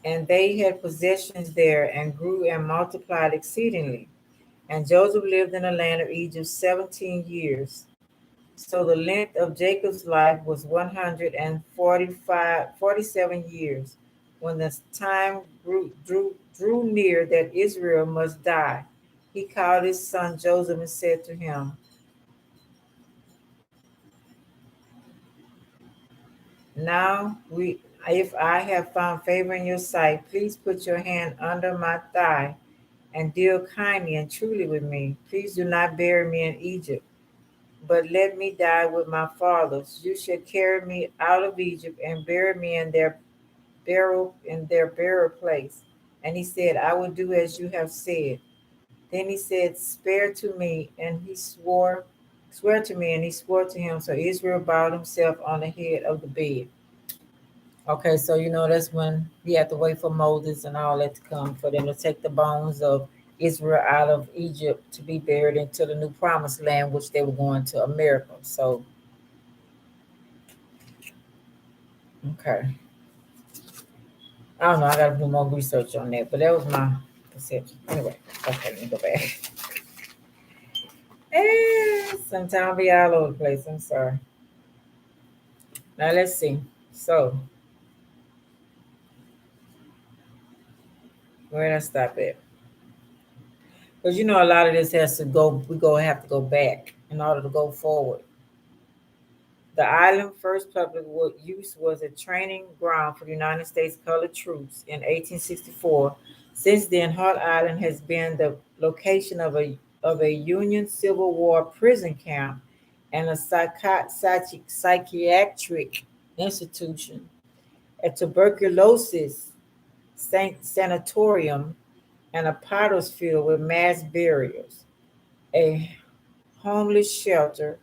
and they had possessions there, and grew and multiplied exceedingly. And Joseph lived in the land of Egypt 17 years. So the length of Jacob's life was 147 years. When the time drew near that Israel must die, he called his son Joseph and said to him, now if I have found favor in your sight, please put your hand under my thigh and deal kindly and truly with me. Please do not bury me in Egypt, but let me die with my fathers. You shall carry me out of Egypt and bury me in their burial place. And he said, I will do as you have said. Then he said, swear to me, and he swore to him. So Israel bowed himself on the head of the bed. Okay, so that's when he had to wait for Moses and all that to come for them to take the bones of Israel out of Egypt to be buried into the new promised land, which they were going to America. So, okay. I don't know. I got to do more research on that, but that was my perception. Anyway, okay, let me go back. Sometimes I'll be all over the place. I'm sorry. Now let's see. So, where did I stop at? Because a lot of this has to go. Have to go back in order to go forward. The island first public use was a training ground for the United States colored troops in 1864. Since then, Hart Island has been the location of a Union Civil War prison camp and a psychiatric institution, a tuberculosis sanatorium, and a potter's field with mass burials, a homeless shelter,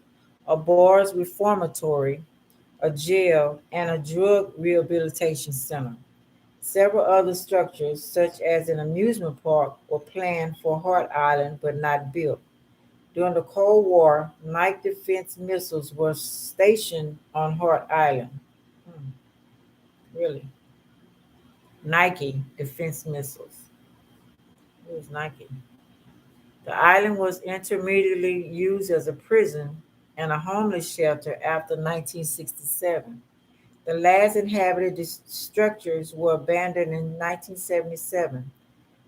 a bars reformatory, a jail, and a drug rehabilitation center. Several other structures, such as an amusement park, were planned for Hart Island but not built. During the Cold War, night defense missiles were stationed on Hart Island. Hmm, really? Nike defense missiles. It was Nike. The island was intermittently used as a prison and a homeless shelter after 1967. The last inhabited structures were abandoned in 1977.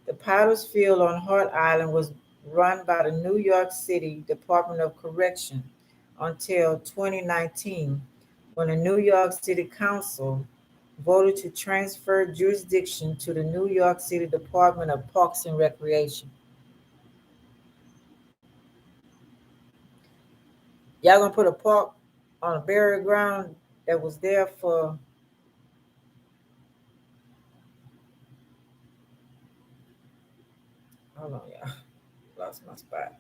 The Potter's Field on Hart Island was run by the New York City Department of Correction until 2019, when the New York City Council voted to transfer jurisdiction to the New York City Department of Parks and Recreation. Y'all gonna put a park on a burial ground that was there for, hold on, y'all, lost my spot.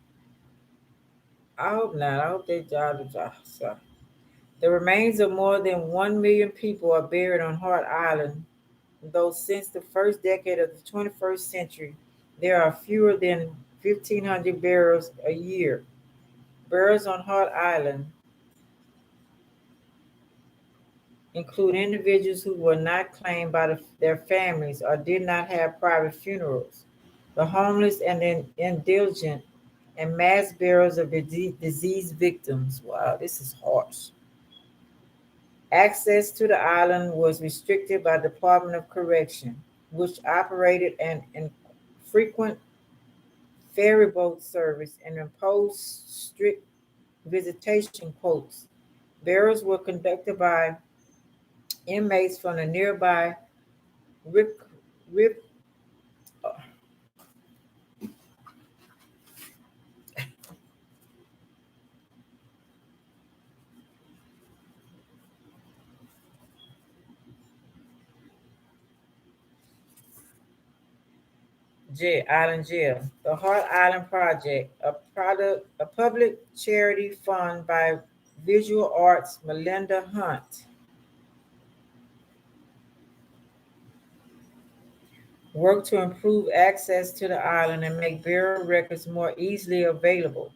I hope not. I hope they job the job. So. The remains of more than 1 million people are buried on Hart Island, though since the first decade of the 21st century, there are fewer than 1,500 burials a year. Burials on Hart Island include individuals who were not claimed by their families or did not have private funerals, the homeless and indigent, and mass burials of disease victims. Wow, this is harsh. Access to the island was restricted by the Department of Correction, which operated an infrequent ferryboat service and imposed strict visitation quotas. Burials were conducted by inmates from the nearby Rip, Rip, Island Jail. The Hart Island Project, a public charity fund by visual arts Melinda Hunt, worked to improve access to the island and make burial records more easily available.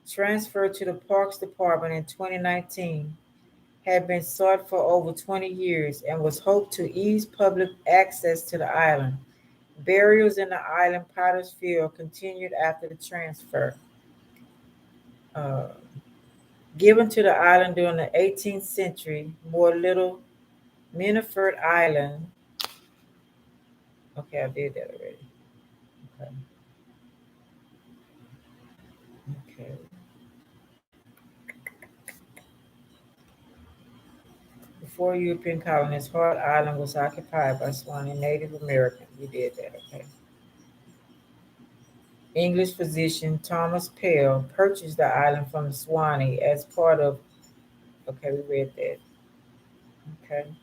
Transferred to the Parks Department in 2019, had been sought for over 20 years and was hoped to ease public access to the island. Burials in the island Potter's Field continued after the transfer. Uh, Given to the island during the 18th century, more little Miniford Island. Okay, I did that already. Okay. Okay. Before European colonists, Hart Island was occupied by Swanee Native Americans. We did that, okay. English physician Thomas Pell purchased the island from the Swanee as part of, okay, we read that. Okay,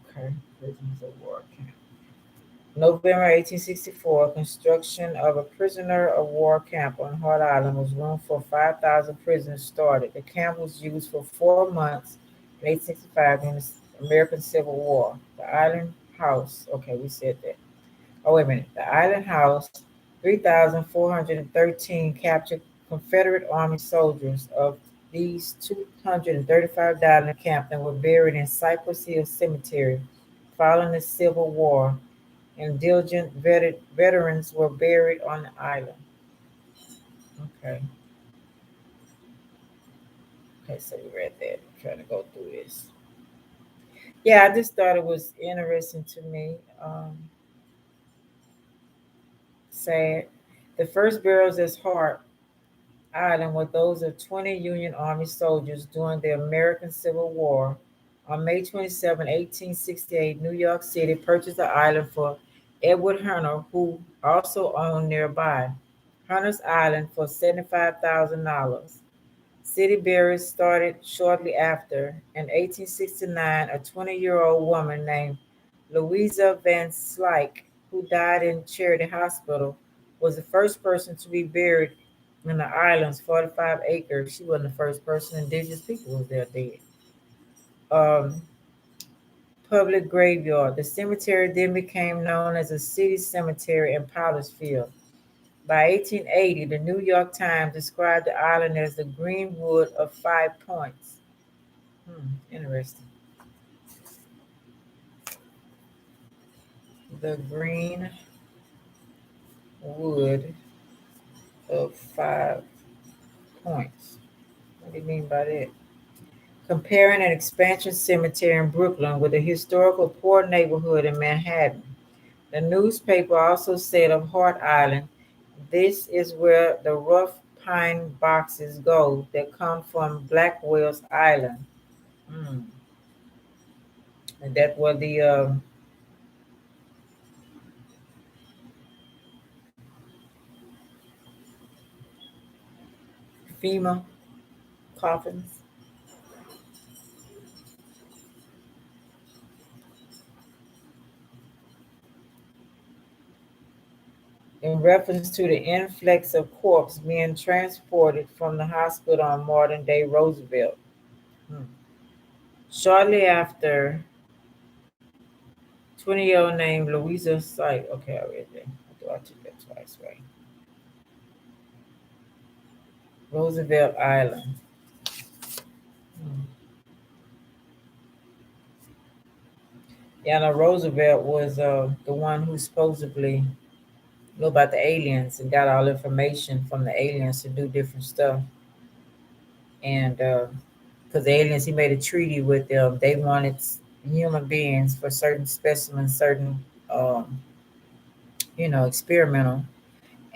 okay. Prisoners of war camp. November 1864, construction of a prisoner of war camp on Hart Island was room for 5,000 prisoners started. The camp was used for 4 months in 1865 in the American Civil War. The island house, okay, we said that. Oh, wait a minute. The island housed 3,413 captured Confederate Army soldiers. Of these, 235 died in the camp and were buried in Cypress Hill Cemetery following the Civil War. Indigent veterans were buried on the island. Okay. Okay, so we read that. I'm trying to go through this. Yeah, I just thought it was interesting to me. Sad. The first burials is Hart. Island were those of 20 Union Army soldiers during the American Civil War. On May 27, 1868, New York City purchased the island for Edward Hunter, who also owned nearby Hunter's Island for $75,000. City burials started shortly after. In 1869, a 20-year-old woman named Louisa Van Slyke, who died in Charity Hospital, was the first person to be buried in the island's 45 acres. She wasn't the first person, indigenous people was there dead. Um, Public graveyard. The cemetery then became known as the city cemetery in Powdersfield. By 1880, the New York Times described the island as the Greenwood of Five Points. Interesting. The Greenwood of 5 points. What do you mean by that? Comparing an expansion cemetery in Brooklyn with a historical poor neighborhood in Manhattan. The newspaper also said of Hart Island, this is where the rough pine boxes go that come from Blackwell's Island. Mm. And that were the FEMA coffins. In reference to the influx of corpses being transported from the hospital on modern day Roosevelt. Hmm. Shortly after, 20-year-old named Louisa Syke. Okay, I read that. I thought I took that twice, right? Roosevelt Island. Hmm. Yeah, no, Roosevelt was the one who supposedly knew about the aliens and got all information from the aliens to do different stuff. And because the aliens, he made a treaty with them. They wanted human beings for certain specimens, certain, um, experimental.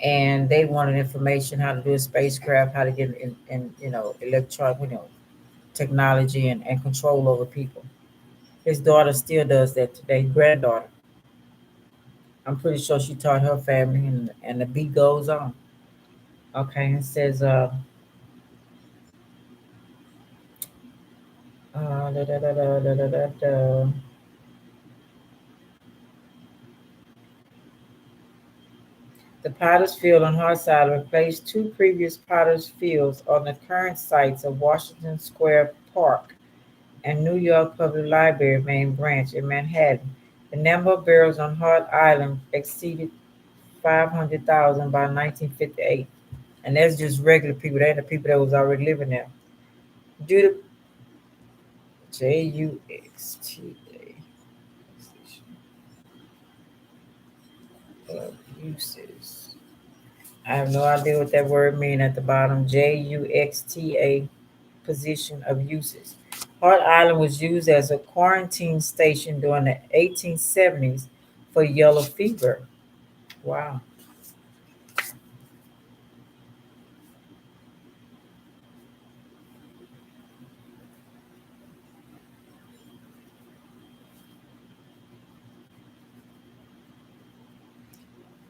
And they wanted information how to do a spacecraft, how to get in electronic, technology and control over people. His daughter still does that today, granddaughter. I'm pretty sure she taught her family, and the beat goes on. Okay, it says, da, da, da, da, da, da, da, da. The Potter's Field on Hartside replaced two previous Potter's Fields on the current sites of Washington Square Park and New York Public Library main branch in Manhattan. The number of burials on Hart Island exceeded 500,000 by 1958. And that's just regular people. They the people that was already living there. Due to JUXTA uses. I have no idea what that word means at the bottom. JUXTA position of uses. Hart Island was used as a quarantine station during the 1870s for yellow fever. Wow.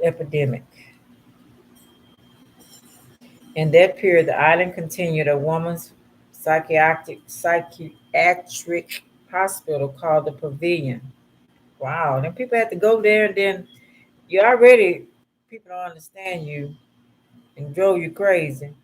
Epidemic. In that period, the island continued a woman's psychiatric hospital called the Pavilion. Wow. Then people had to go there, and then you already, people don't understand you and drove you crazy.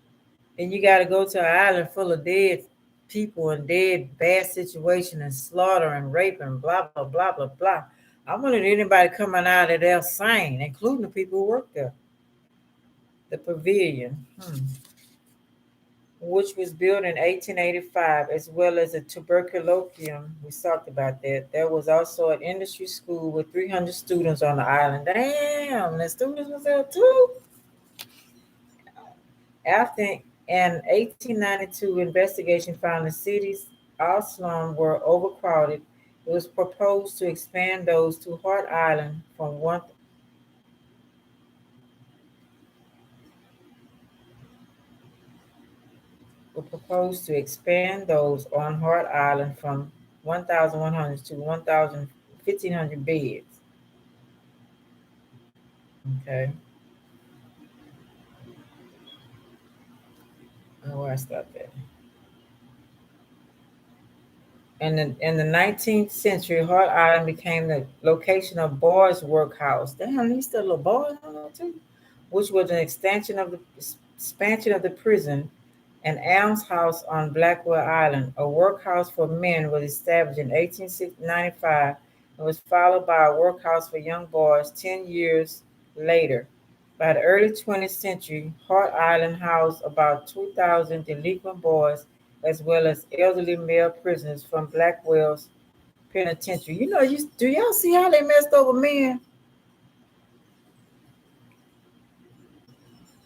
Then you got to go to an island full of dead people and dead bad situation and slaughter and rape and blah, blah, blah, blah, blah. I wondered if anybody coming out of there sane, including the people who work there. The Pavilion. Which was built in 1885, as well as a tubercularium. We talked about that. There was also an industry school with 300 students on the island. Damn, the students was there too. After an 1892 investigation found the city's all slums were overcrowded, it was proposed to expand those to Hart Island from one. were proposed to expand those on Hart Island from 1,100 to 1,500 beds. Okay, where I stopped at. In the 19th century, Hart Island became the location of Boys' Workhouse. Damn, these still little boys on there too, which was an expansion of the prison. An almshouse on Blackwell Island, a workhouse for men, was established in 1895 and was followed by a workhouse for young boys 10 years later. By the early 20th century, Hart Island housed about 2,000 delinquent boys as well as elderly male prisoners from Blackwell's penitentiary. Do y'all see how they messed over men?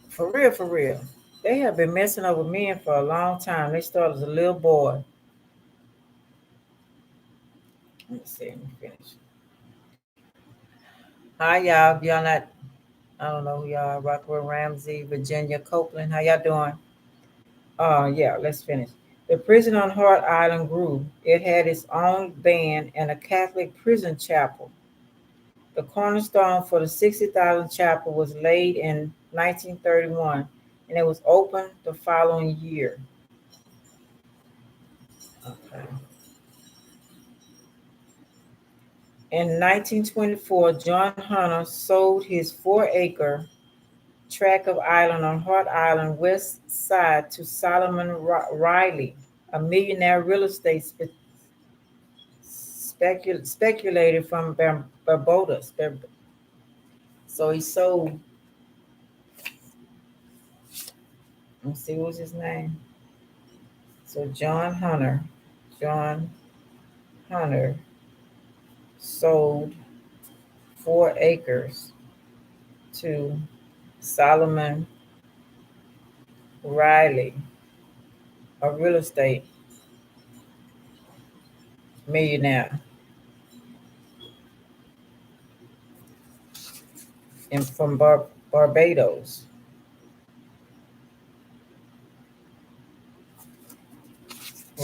For real, for real. They have been messing over men for a long time. They started as a little boy. Let me see. Let me finish. Hi, y'all. If y'all not, I don't know who y'all are. Rockwell Ramsey, Virginia Copeland. How y'all doing? Yeah, let's finish. The prison on Hart Island grew. It had its own band and a Catholic prison chapel. The cornerstone for the 60,000 chapel was laid in 1931 and it was opened the following year. Okay. In 1924, John Hunter sold his 4-acre tract of island on Hart Island west side to Solomon Riley, a millionaire real estate speculator from Barbados. So he sold, let's see, what was his name? So John Hunter sold 4 acres to Solomon Riley, a real estate millionaire from Barbados.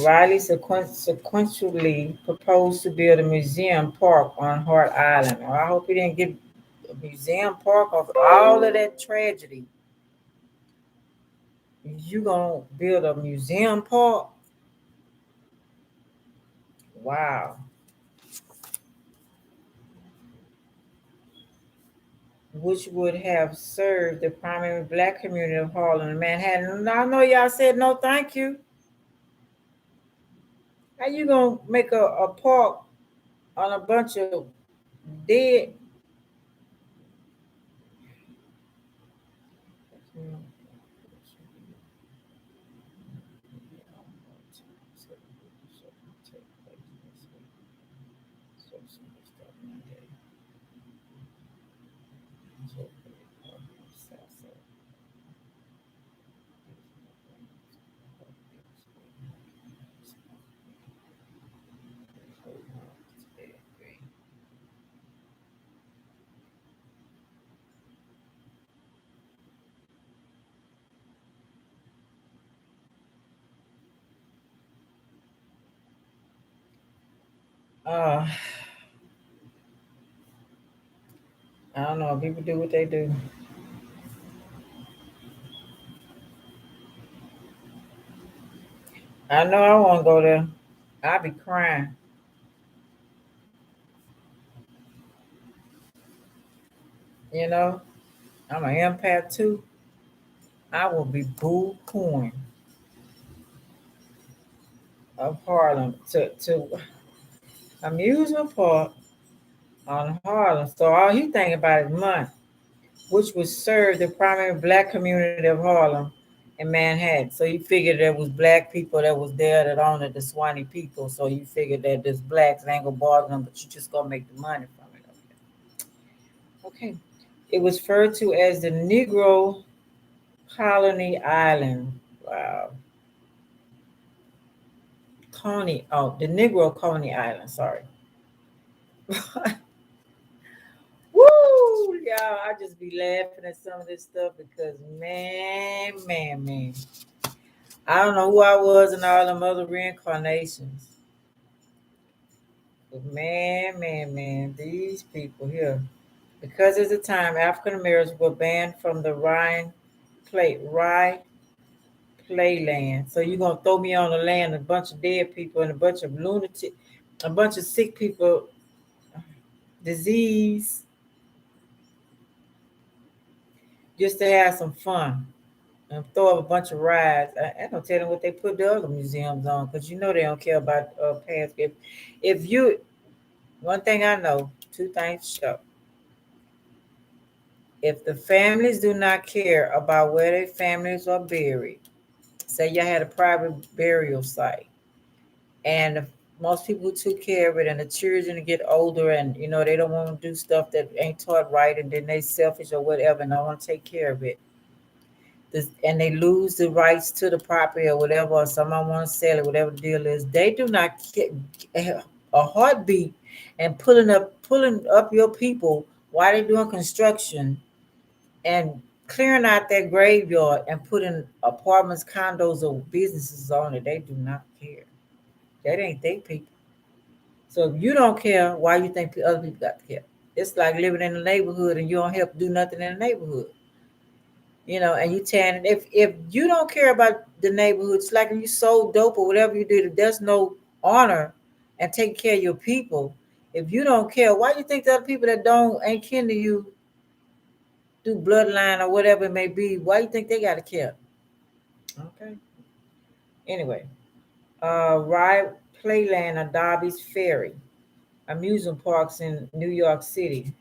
Riley sequentially proposed to build a museum park on Hart Island. Well, I hope he didn't get a museum park of all of that tragedy. You gonna build a museum park? Wow. Which would have served the primary black community of Harlem and Manhattan. I know y'all said no thank you. How you gonna make a park on a bunch of dead? Uh, I don't know. People do what they do. I know I want to go there. I be crying. You know, I'm an empath too. I will be boo hooing of Harlem to amusement park on Harlem. So all he thinking about is money, which would serve the primary black community of Harlem and Manhattan. So you figured there was black people that was there that owned the Swanee people. So you figured that there's blacks that ain't gonna bother them, but you just gonna make the money from it. Okay. It was referred to as the Negro Colony Island. Wow. The Negro Coney Island, sorry. Woo! Y'all, I just be laughing at some of this stuff because man. I don't know who I was in all them other reincarnations. But man, these people here. Because at the time, African Americans were banned from the Rye playland. So you're gonna throw me on the land, a bunch of dead people and a bunch of lunatic, a bunch of sick people, disease, just to have some fun and throw up a bunch of rides. I don't tell them what they put the other museums on because you know they don't care about past. If you, one thing I know, two things sure. If the families do not care about where their families are buried, say you had a private burial site, and most people who took care of it, and the children get older, and they don't want to do stuff that ain't taught right, and then they selfish or whatever, and don't want to take care of it. And they lose the rights to the property or whatever, or someone want to sell it, whatever the deal is. They do not get a heartbeat and pulling up your people while they're doing construction and clearing out that graveyard and putting apartments, condos, or businesses on it. They do not care. That ain't they people. So if you don't care, why you think other people got to care? It's like living in the neighborhood and you don't help do nothing in the neighborhood. And you tan. If you don't care about the neighborhood, it's like if you sold dope or whatever you did, if there's no honor and taking care of your people. If you don't care, why do you think the other people that don't ain't kin to you do bloodline or whatever it may be? Why do you think they gotta care? Okay. Anyway, Rye Playland or Darby's Ferry amusement parks in New York City.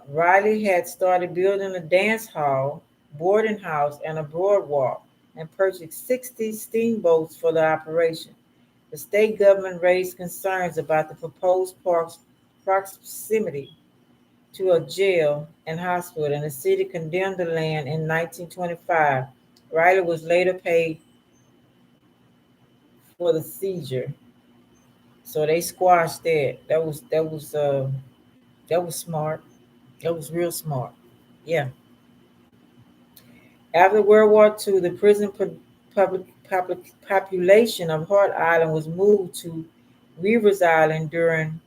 Riley had started building a dance hall, boarding house, and a boardwalk, and purchased 60 steamboats for the operation. The state government raised concerns about the proposed park's proximity to a jail and hospital, and the city condemned the land in 1925. Riley was later paid for the seizure, so they squashed that. That was smart. That was real smart. Yeah. After World War II, the prison public population of Hart Island was moved to Weaver's Island during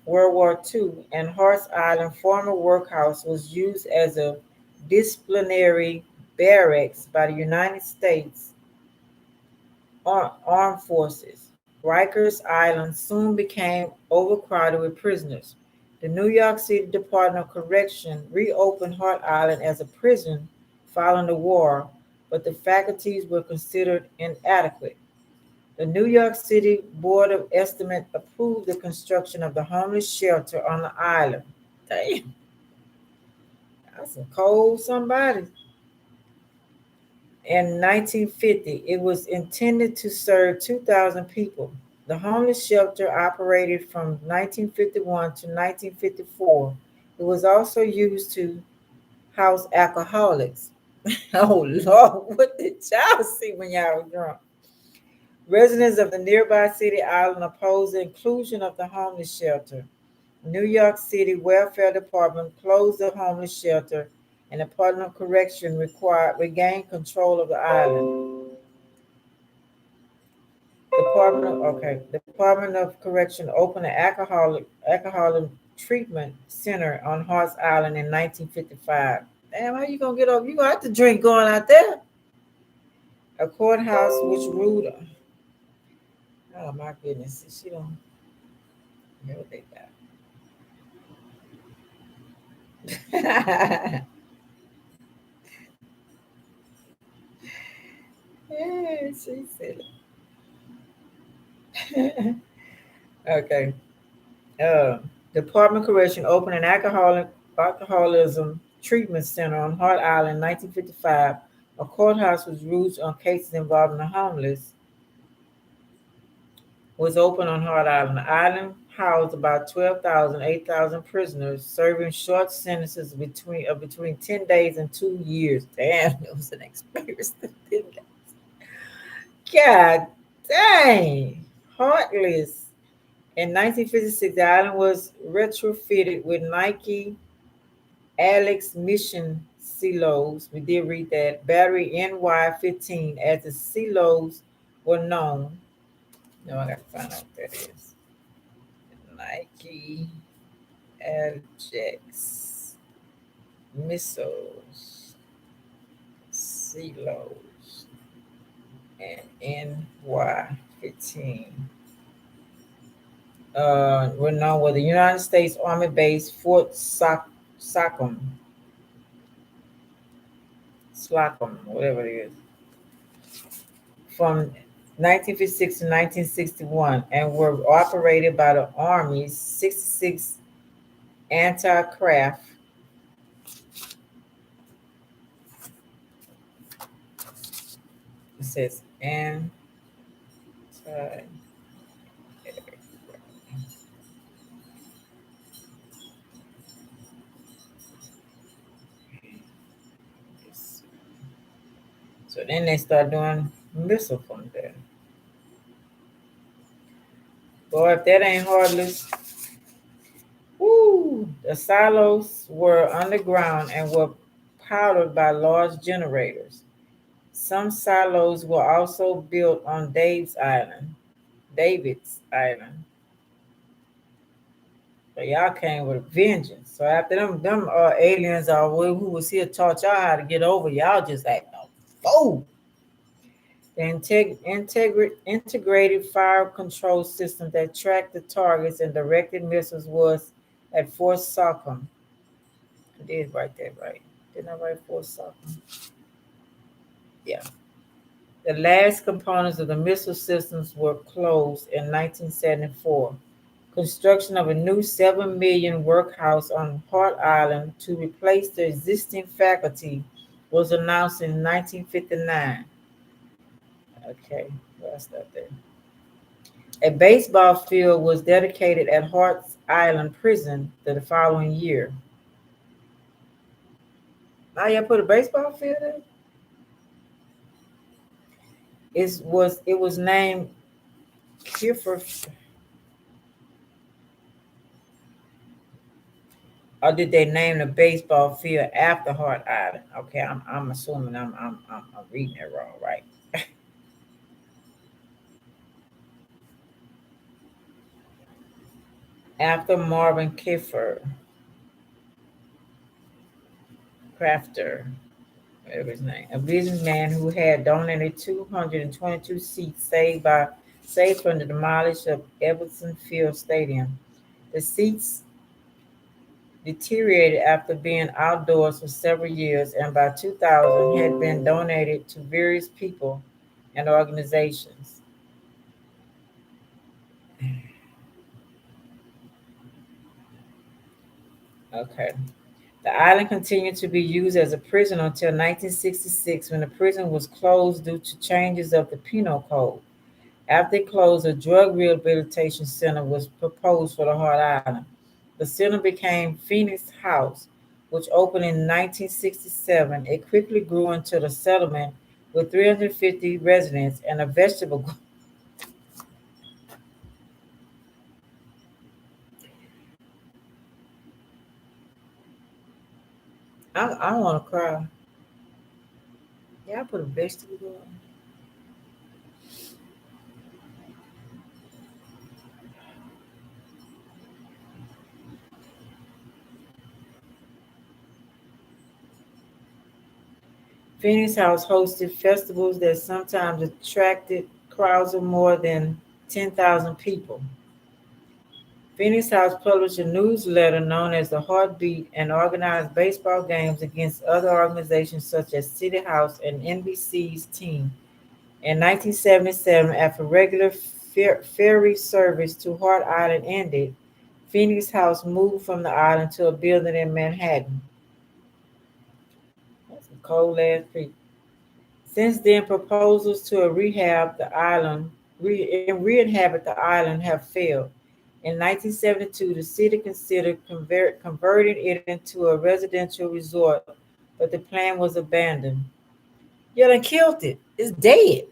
World War II, and Hart Island former workhouse was used as a disciplinary barracks by the United States Armed Forces. Rikers Island soon became overcrowded with prisoners. The New York City Department of Correction reopened Hart Island as a prison following the war, but the faculties were considered inadequate. The New York City Board of Estimate approved the construction of the homeless shelter on the island. Damn, that's a cold somebody. In 1950, it was intended to serve 2,000 people. The homeless shelter operated from 1951 to 1954. It was also used to house alcoholics. Oh Lord, what did y'all see when y'all were drunk? Residents of the nearby city island opposed the inclusion of the homeless shelter. New York City Welfare Department closed the homeless shelter, and the Department of Correction regained control of the island. Department of Correction opened an alcoholic treatment center on Hart Island in 1955. Damn, how you gonna get over? You gonna have to drink going out there. A courthouse which ruled. Oh my goodness, she don't know what they got. Yeah, she said it. Okay. Uh, Department of Correction opened an alcoholism treatment center on Hart Island in 1955. A courthouse was used on cases involving the homeless was open on Hart Island. The island housed about 12,000, 8,000 prisoners serving short sentences between 10 days and 2 years. Damn, it was an experience. God dang. Heartless. In 1956, the island was retrofitted with Nike Alex Mission silos. We did read that. Battery NY15 as the silos were known. No, I got to find out what that is. Nike Ajax missiles, silos, and NY15 were known with the United States Army Base Fort Sockham, Slocum, whatever it is, from 1956 to 1961, and were operated by the Army's 66 anti-craft. It says anti. So then they start doing missile from there. Boy, if that ain't heartless. Woo! The silos were underground and were powered by large generators. Some silos were also built on David's Island. So y'all came with a vengeance. So after them aliens who was here taught y'all how to get over, y'all just act no fool. The integrated fire control system that tracked the targets and directed missiles was at Fort Sockham. I did write that right. Didn't I write Fort Sockham? Yeah. The last components of the missile systems were closed in 1974. Construction of a new 7 million workhouse on Hart Island to replace the existing faculty was announced in 1959. Okay, well, stop there. A baseball field was dedicated at Hart Island Prison the following year. Now you put a baseball field in? It was named Kiefer. Or did they name the baseball field after Hart Island? Okay, I'm assuming I'm reading it wrong, right? After Marvin Crafter, whatever his name, a businessman who had donated 222 seats saved from the demolition of Everson Field Stadium. The seats deteriorated after being outdoors for several years, and by 2000 had been donated to various people and organizations. Okay. The island continued to be used as a prison until 1966 when the prison was closed due to changes of the penal code. After it closed, a drug rehabilitation center was proposed for the Hart Island. The center became Phoenix House, which opened in 1967. It quickly grew into the settlement with 350 residents and a vegetable. I want to cry. Yeah, I put a vegetable garden. Phoenix House hosted festivals that sometimes attracted crowds of more than 10,000 people. Phoenix House published a newsletter known as the Heartbeat and organized baseball games against other organizations such as City House and NBC's team. In 1977, after regular ferry service to Hart Island ended, Phoenix House moved from the island to a building in Manhattan. That's some cold ass people. Since then, proposals to re-inhabit the island have failed. In 1972, the city considered converting it into a residential resort, but the plan was abandoned. Yeah, they killed it. It's dead.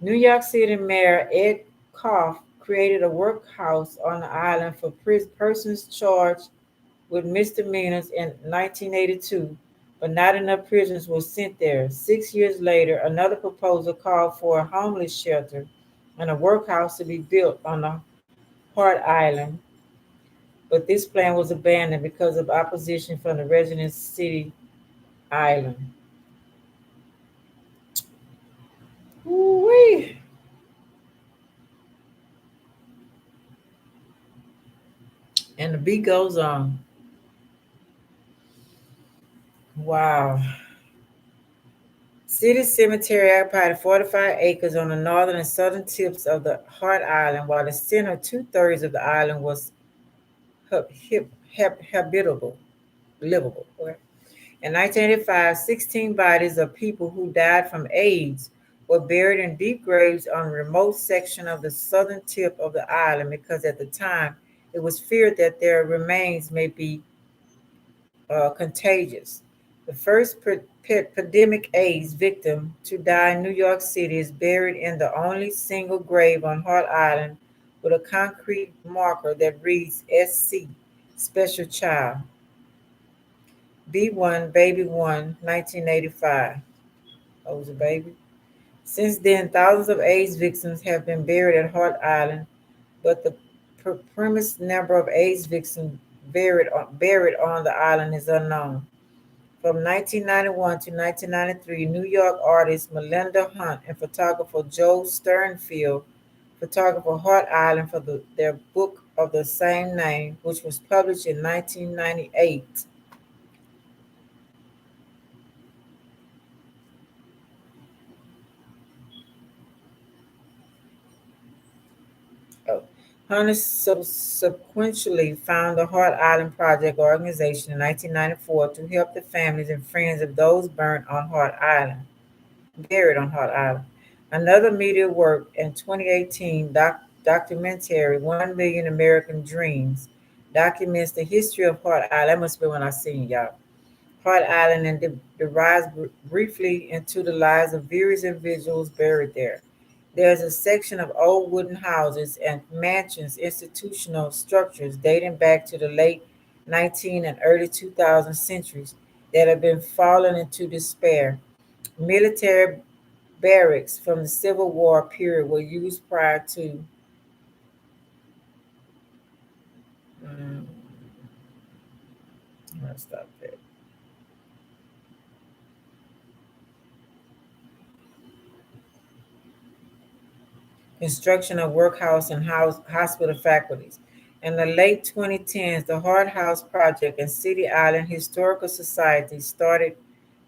New York City Mayor Ed Koff created a workhouse on the island for persons charged with misdemeanors in 1982, but not enough prisoners were sent there. 6 years later, another proposal called for a homeless shelter and a workhouse to be built on the Hart Island, but this plan was abandoned because of opposition from the resident city island. Ooh-wee. And the beat goes on. Wow. City Cemetery occupied 45 acres on the northern and southern tips of the Hart Island, while the center two-thirds of the island was habitable, livable. Okay. In 1985, 16 bodies of people who died from AIDS were buried in deep graves on a remote section of the southern tip of the island because at the time it was feared that their remains may be contagious. The first pandemic AIDS victim to die in New York City is buried in the only single grave on Hart Island with a concrete marker that reads SC, Special Child, B1, Baby 1, 1985. Oh, was a baby. Since then, thousands of AIDS victims have been buried at Hart Island, but the premise number of AIDS victims buried on the island is unknown. From 1991 to 1993, New York artist Melinda Hunt and photographer Joe Sternfield photographed Hart Island for their book of the same name, which was published in 1998. Oh. Hunt subsequently founded the Hart Island Project organization in 1994 to help the families and friends of those buried on Hart Island. Another media work in 2018 documentary 1 Million American Dreams documents the history of Hart Island. That must be when I seen y'all. Hart Island and dives briefly into the lives of various individuals buried there. There is a section of old wooden houses and mansions, institutional structures dating back to the late 19 and early 2000 centuries that have been fallen into despair. Military barracks from the Civil War period were used prior to um, let's stop there. Construction of workhouse and hospital faculties. In the late 2010s, the Hart House Project and City Island Historical Society started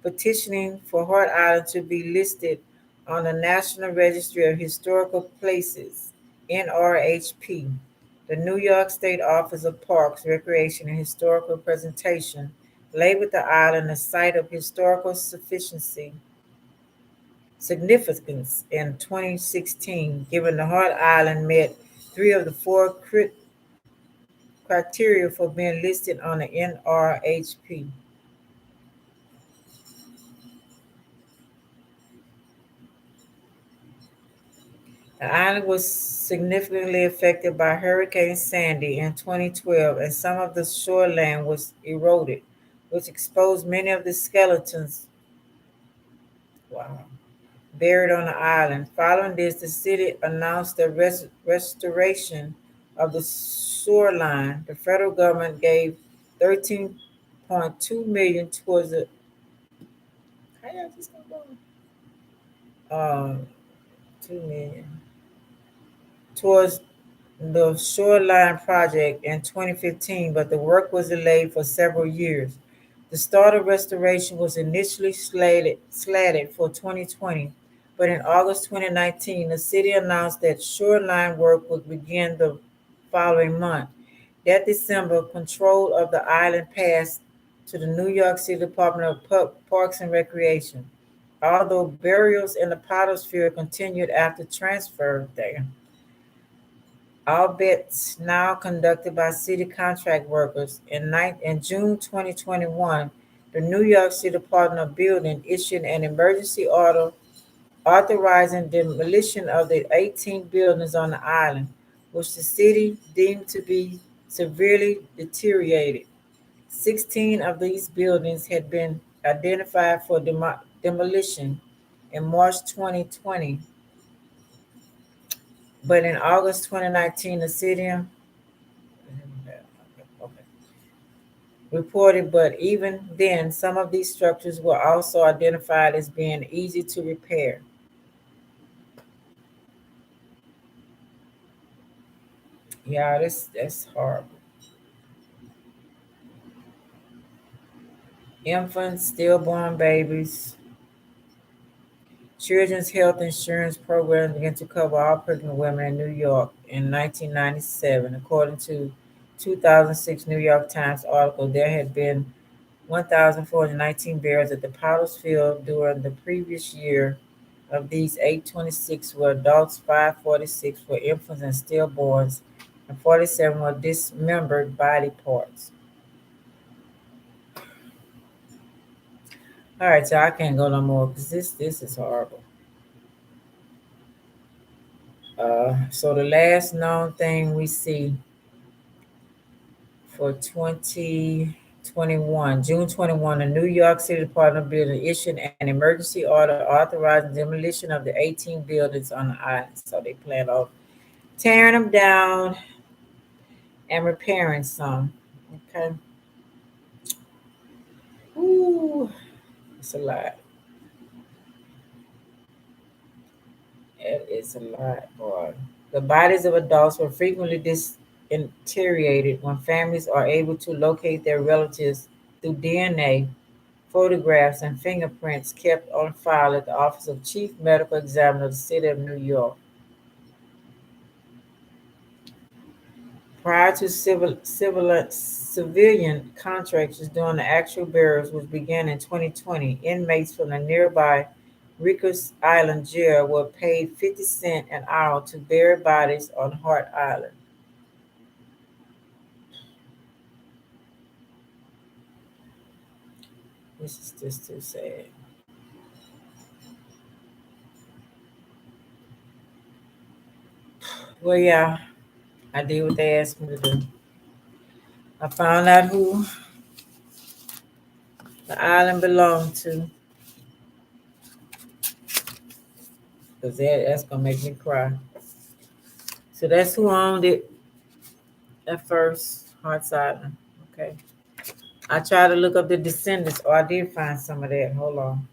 petitioning for Hart Island to be listed on the National Registry of Historical Places, NRHP. The New York State Office of Parks, Recreation, and Historical Preservation labeled the island a site of historical significance in 2016, given the Hart Island met three of the four criteria for being listed on the NRHP. The island was significantly affected by Hurricane Sandy in 2012, and some of the shoreline was eroded, which exposed many of the skeletons. Wow. Buried on the island. Following this, the city announced the restoration of the shoreline. The federal government gave 13.2 million towards the how y'all just gonna go? 2 million towards the shoreline project in 2015, but the work was delayed for several years. The start of restoration was initially slated for 2020, but in August 2019, the city announced that shoreline work would begin the following month. That December, control of the island passed to the New York City Department of Parks and Recreation, although burials in the Potter's continued after transfer there. All bets now conducted by city contract workers. In June 2021, the New York City Department of Building issued an emergency order authorizing demolition of the 18 buildings on the island, which the city deemed to be severely deteriorated. 16 of these buildings had been identified for demolition in March 2020, but in August 2019, the city reported, but even then, some of these structures were also identified as being easy to repair. Yeah, that's horrible. Infants, stillborn babies, Children's health insurance programs began to cover all pregnant women in New York in 1997. According to 2006 New York Times article, there had been 1,419 burials at the Powders Field during the previous year. Of these, 826 were adults, 546 were infants and stillborns, and 47 were dismembered body parts. All right, so I can't go no more because this is horrible. So the last known thing we see for 2021, June 21, the New York City Department of Building issued an emergency order authorizing demolition of the 18 buildings on the island. So they plan on tearing them down and repairing some. Okay. Ooh, it's a lot. It is a lot, boy. The bodies of adults were frequently disinterred when families are able to locate their relatives through DNA, photographs, and fingerprints kept on file at the Office of Chief Medical Examiner of the City of New York. Prior to civilian contractors doing the actual burials, which began in 2020, inmates from the nearby Rikers Island jail were paid 50 cents an hour to bury bodies on Hart Island. This is just too sad. Well, yeah, I did what they asked me to do. I found out who the island belonged to, because that's going to make me cry. So that's who owned it at first, Hearts Island. Okay. I tried to look up the descendants. Oh, I did find some of that. Hold on.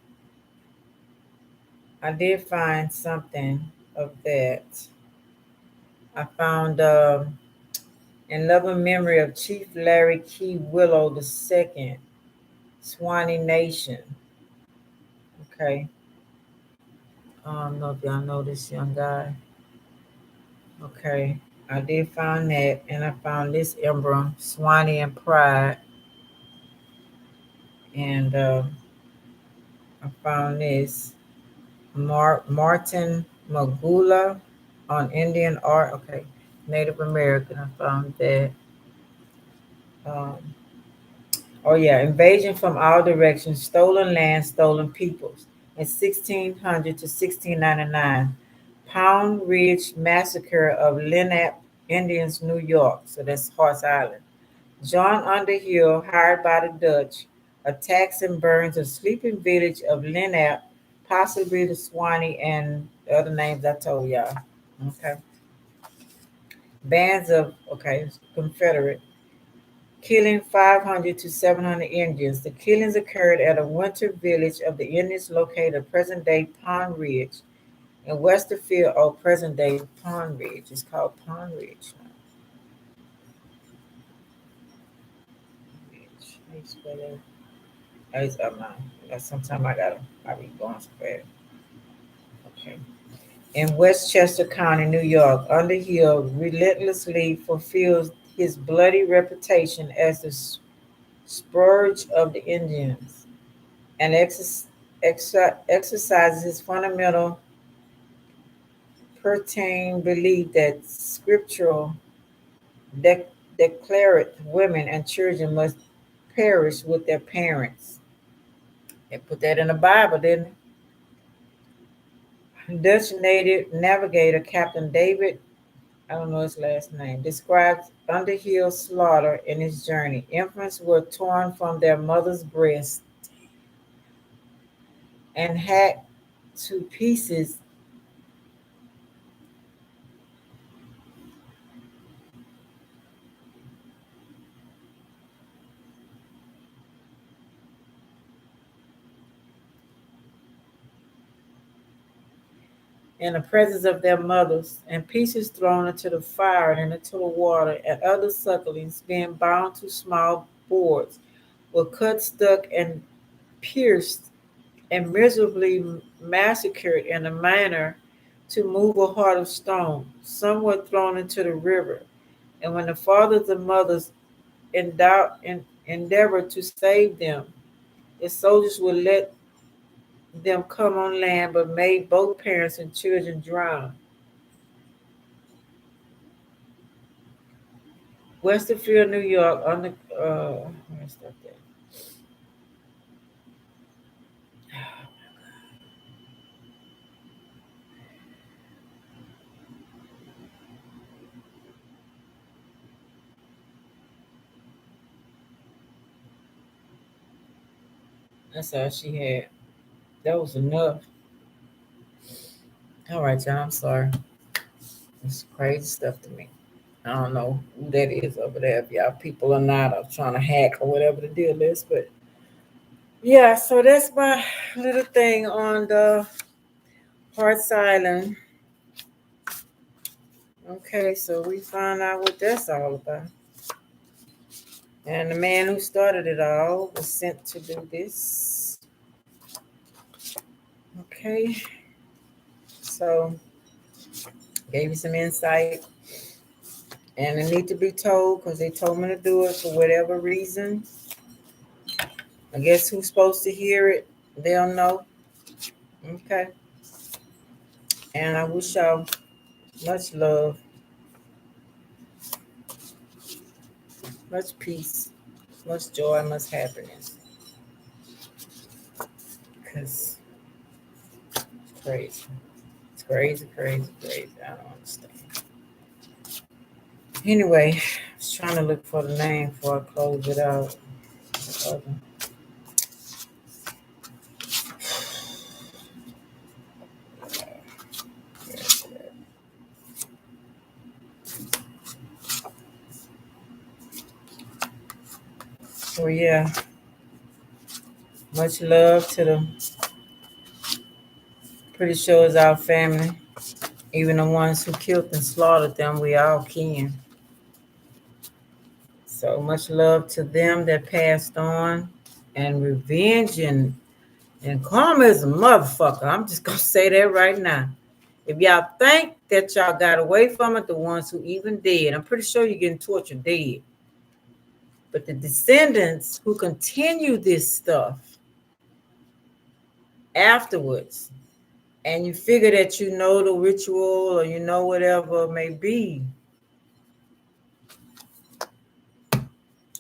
I did find something of that. I found in loving memory of Chief Larry Key Willow II, Swanee Nation. Okay. I don't know if y'all know this young guy. Okay. I did find that, and I found this emblem, Swanee and Pride, and I found this Martin Magula on Indian art. Okay, Native American. I found that. Um, oh yeah, invasion from all directions, stolen land, stolen peoples. In 1600 to 1699, Pound Ridge Massacre of Lenape Indians, New York. So that's Horse Island. John Underhill, hired by the Dutch, attacks and burns a sleeping village of Lenape, possibly the Swanee and the other names I told y'all. Okay. Bands of, okay, Confederate, killing 500 to 700 Indians. The killings occurred at a winter village of the Indians located at present day Pond Ridge in Westerfield or present day Pond Ridge. It's called Pond Ridge. Ridge. How you spell that? I'm not. Sometimes I be going so fast. Okay. In Westchester County, New York, Underhill relentlessly fulfills his bloody reputation as the scourge of the Indians and exercises his fundamental Puritan belief that scriptural declared women and children must perish with their parents. They put that in the Bible, didn't they? Dutch native navigator Captain David, I don't know his last name, describes Underhill's slaughter in his journey. Infants were torn from their mother's breast. and hacked to pieces. In the presence of their mothers, and pieces thrown into the fire and into the water, and other sucklings being bound to small boards, were cut, stuck, and pierced, and miserably massacred in a manner to move a heart of stone. Some were thrown into the river, and when the fathers and mothers endeavored to save them, the soldiers would let them come on land, but made both parents and children drown. Westerfield, New York, on the where's that there? That's all she had. That was enough. All right, y'all. I'm sorry. It's crazy stuff to me. I don't know who that is over there. If y'all people or not, or trying to hack or whatever the deal is, but yeah. So that's my little thing on the Hearts Island. Okay, so we found out what that's all about. And the man who started it all was sent to do this. Okay, so gave you some insight, and it need to be told because they told me to do it for whatever reason. I guess who's supposed to hear it, they'll know. Okay, and I wish y'all much love, much peace, much joy, much happiness. Because it's crazy. It's crazy, crazy, crazy. I don't understand. Anyway, I was trying to look for the name before I close it out. Uh, So yeah, much love to the pretty sure it's our family. Even the ones who killed and slaughtered them, we all kin. So much love to them that passed on. And revenge and karma is a motherfucker. I'm just gonna say that right now. If y'all think that y'all got away from it, the ones who even dead, I'm pretty sure you're getting tortured dead. But the descendants who continue this stuff afterwards, and you figure that you know the ritual or you know whatever it may be.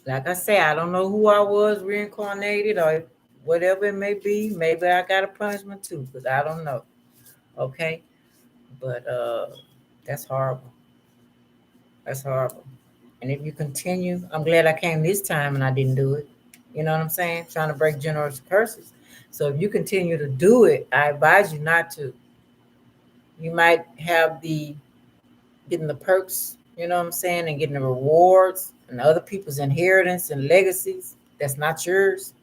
Like I say, I don't know who I was reincarnated or whatever it may be. Maybe I got a punishment too, because I don't know. Okay. But that's horrible. That's horrible. And if you continue, I'm glad I came this time and I didn't do it. You know what I'm saying? Trying to break generous curses. So if you continue to do it, I advise you not to. You might have the getting the perks, you know what I'm saying, and getting the rewards and other people's inheritance and legacies that's not yours.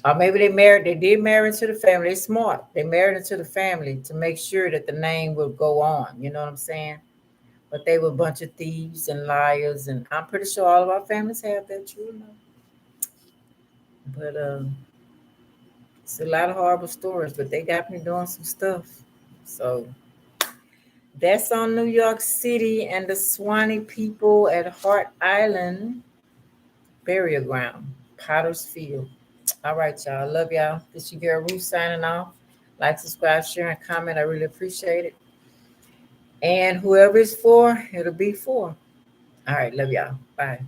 Or maybe they did marry into the family. They're smart. They married into the family to make sure that the name will go on. You know what I'm saying? But they were a bunch of thieves and liars, and I'm pretty sure all of our families have that too. You know? But it's a lot of horrible stories. But they got me doing some stuff. So that's on New York City and the Swanee people at Hart Island Burial Ground, Potter's Field. All right, y'all. I love y'all. This your girl Ruth signing off. Like, subscribe, share, and comment. I really appreciate it. And whoever it's for, it'll be for. All right, love y'all. Bye.